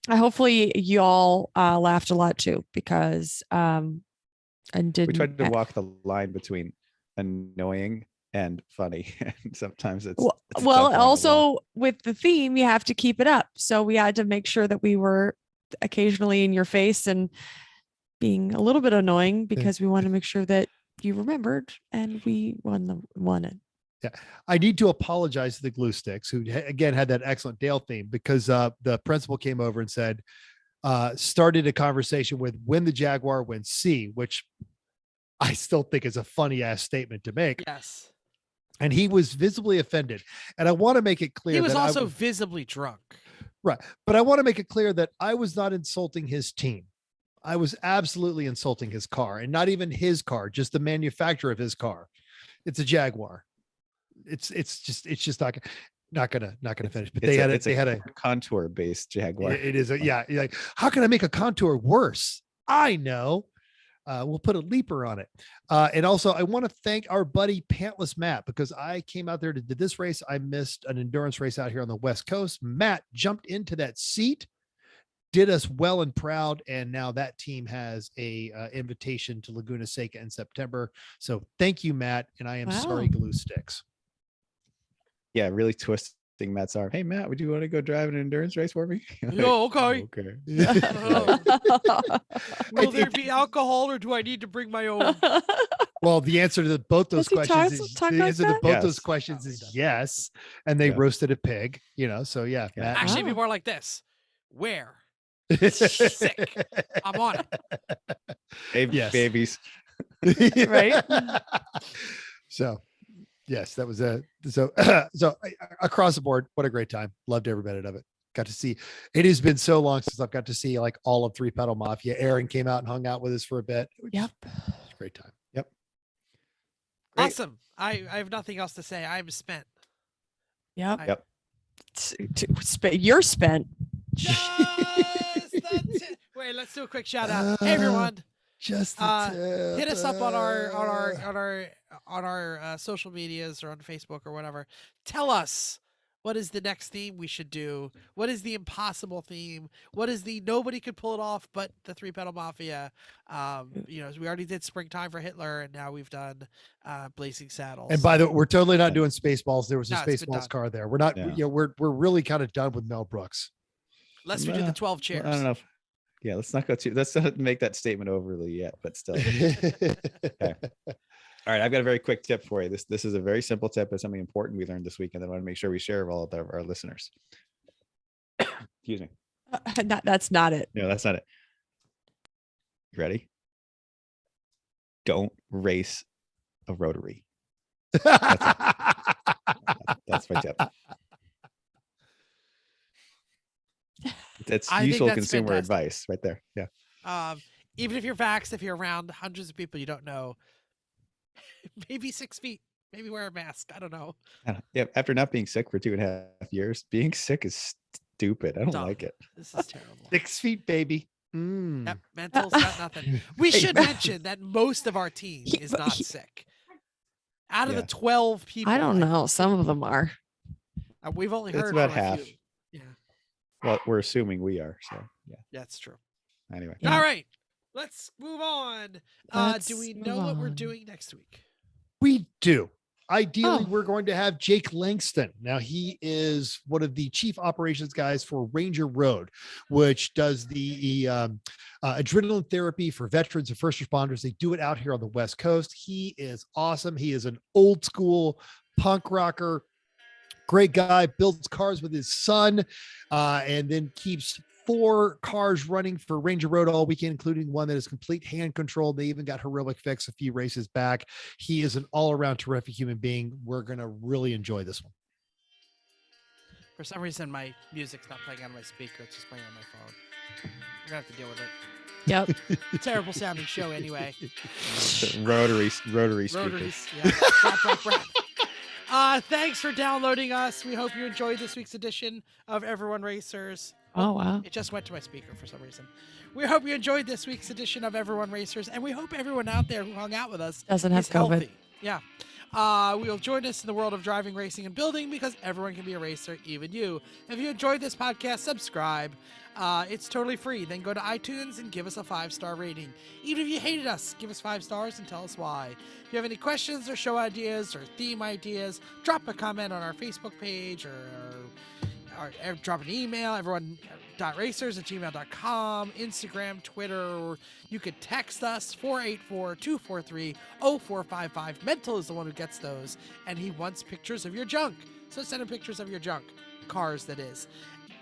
Hopefully y'all laughed a lot too, because we tried to walk the line between annoying and funny, and sometimes it's well also with the theme you have to keep it up, so we had to make sure that we were occasionally in your face and being a little bit annoying, because we want to make sure that you remembered and we won it. Yeah, I need to apologize to the Glue Sticks, who again had that excellent Dale theme, because the principal came over and said, started a conversation with "when the Jaguar wins C," which I still think is a funny ass statement to make. Yes. And he was visibly offended. And I want to make it clear he was also visibly drunk. Right. But I want to make it clear that I was not insulting his team. I was absolutely insulting his car, and not even his car, just the manufacturer of his car. It's a Jaguar. It's just not gonna finish. But they had a contour based Jaguar. It is like, how can I make a contour worse? I know. We'll put a leaper on it. And also I want to thank our buddy Pantless Matt, because I came out there to do this race. I missed an endurance race out here on the West Coast. Matt jumped into that seat did us well and proud. And now that team has a invitation to Laguna Seca in September. So thank you, Matt. And I am sorry, Wow. glue sticks. Yeah, really twisting Matt's arm. Hey, Matt, would you want to go drive an endurance race for me? No, okay. Okay. Will there be alcohol, or do I need to bring my own? Well, the answer to both those Does he questions is talk the like answer to that? both those Yes. questions is yes. And they Yeah. roasted a pig, so yeah. Yeah. Matt. Actually, it'd be Wow. more like this. Where? Sick. I'm on it. Hey, Yes. babies. Right? So yes, that was so across the board, what a great time. Loved every minute of it. Got to see, it has been so long since I've got to see like all of Three Pedal Mafia. Aaron came out and hung out with us for a bit. It was Yep. just a great time. Yep. Great. Awesome. I have nothing else to say. I'm spent. Yep. Yep. You're spent. Just the tip. Wait, let's do a quick shout out. Hey everyone, Just hit us up on our social medias or on Facebook or whatever. Tell us, what is the next theme we should do? What is the impossible theme? What is the nobody could pull it off but the Three Pedal Mafia? We already did Springtime for Hitler, and now we've done Blazing Saddles. And by the way, we're totally not doing Spaceballs. There was a No, it's been Spaceballs done. car there. We're not, Yeah. we're really kind of done with Mel Brooks. Unless we do the 12 chairs. I don't know. Yeah, let's not go too. Let's not make that statement overly yet, but still. All right, I've got a very quick tip for you. This is a very simple tip, but something important we learned this week, and I want to make sure we share with all of our listeners. Excuse me. That's not it. No, that's not it. You ready? Don't race a rotary. That's my tip. That's I think useful that's consumer fantastic. advice right there. Yeah. Even if you're vaxxed, if you're around hundreds of people you don't know, maybe 6 feet, maybe wear a mask. I don't know. Yeah. After not being sick for 2.5 years, being sick is stupid. I don't Dumb. like it. This is terrible. 6 feet, baby. Yep, mental's got nothing. We should mention that most of our team is not sick. Out of the Yeah. 12 people, I don't know. Some of them are. We've only It's heard about from a half. few. Yeah, Well, we're assuming we are. So yeah. that's true. Anyway. Yeah. All right, let's move on. Let's Do we move know what we're on. doing next week? We do. Ideally, Oh. we're going to have Jake Langston. Now, he is one of the chief operations guys for Ranger Road, which does the adrenaline therapy for veterans and first responders. They do it out here on the West Coast. He is awesome. He is an old school punk rocker, great guy, builds cars with his son, and then keeps 4 cars running for Ranger Road all weekend, including one that is complete hand control. They even got Heroic Fix a few races back. He is an all-around terrific human being. We're going to really enjoy this one. For some reason, my music's not playing on my speaker. It's just playing on my phone. We're gonna have to deal with it. Yep. Terrible sounding show anyway. Rotary speakers. Rotaries. Yeah. Thanks for downloading us. We hope you enjoyed this week's edition of Everyone Racers. Oh, wow. It just went to my speaker for some reason. We hope you enjoyed this week's edition of Everyone Racers, and we hope everyone out there who hung out with us Doesn't have is COVID. healthy. Yeah. Will join us in the world of driving, racing, and building, because everyone can be a racer, even you. If you enjoyed this podcast, subscribe. It's totally free. Then go to iTunes and give us a 5-star rating. Even if you hated us, give us 5 stars and tell us why. If you have any questions or show ideas or theme ideas, drop a comment on our Facebook page or drop an email, everyone.racers@gmail.com, Instagram, Twitter. You could text us 484-243-0455. Mental is the one who gets those, and he wants pictures of your junk. So send him pictures of your junk. Cars, that is.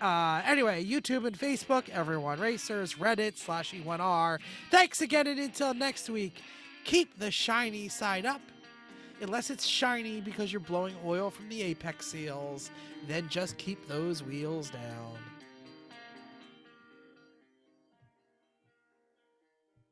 Anyway, YouTube and Facebook, Everyone Racers, Reddit /E1R. Thanks again, and until next week, keep the shiny side up. Unless it's shiny because you're blowing oil from the apex seals, then just keep those wheels down.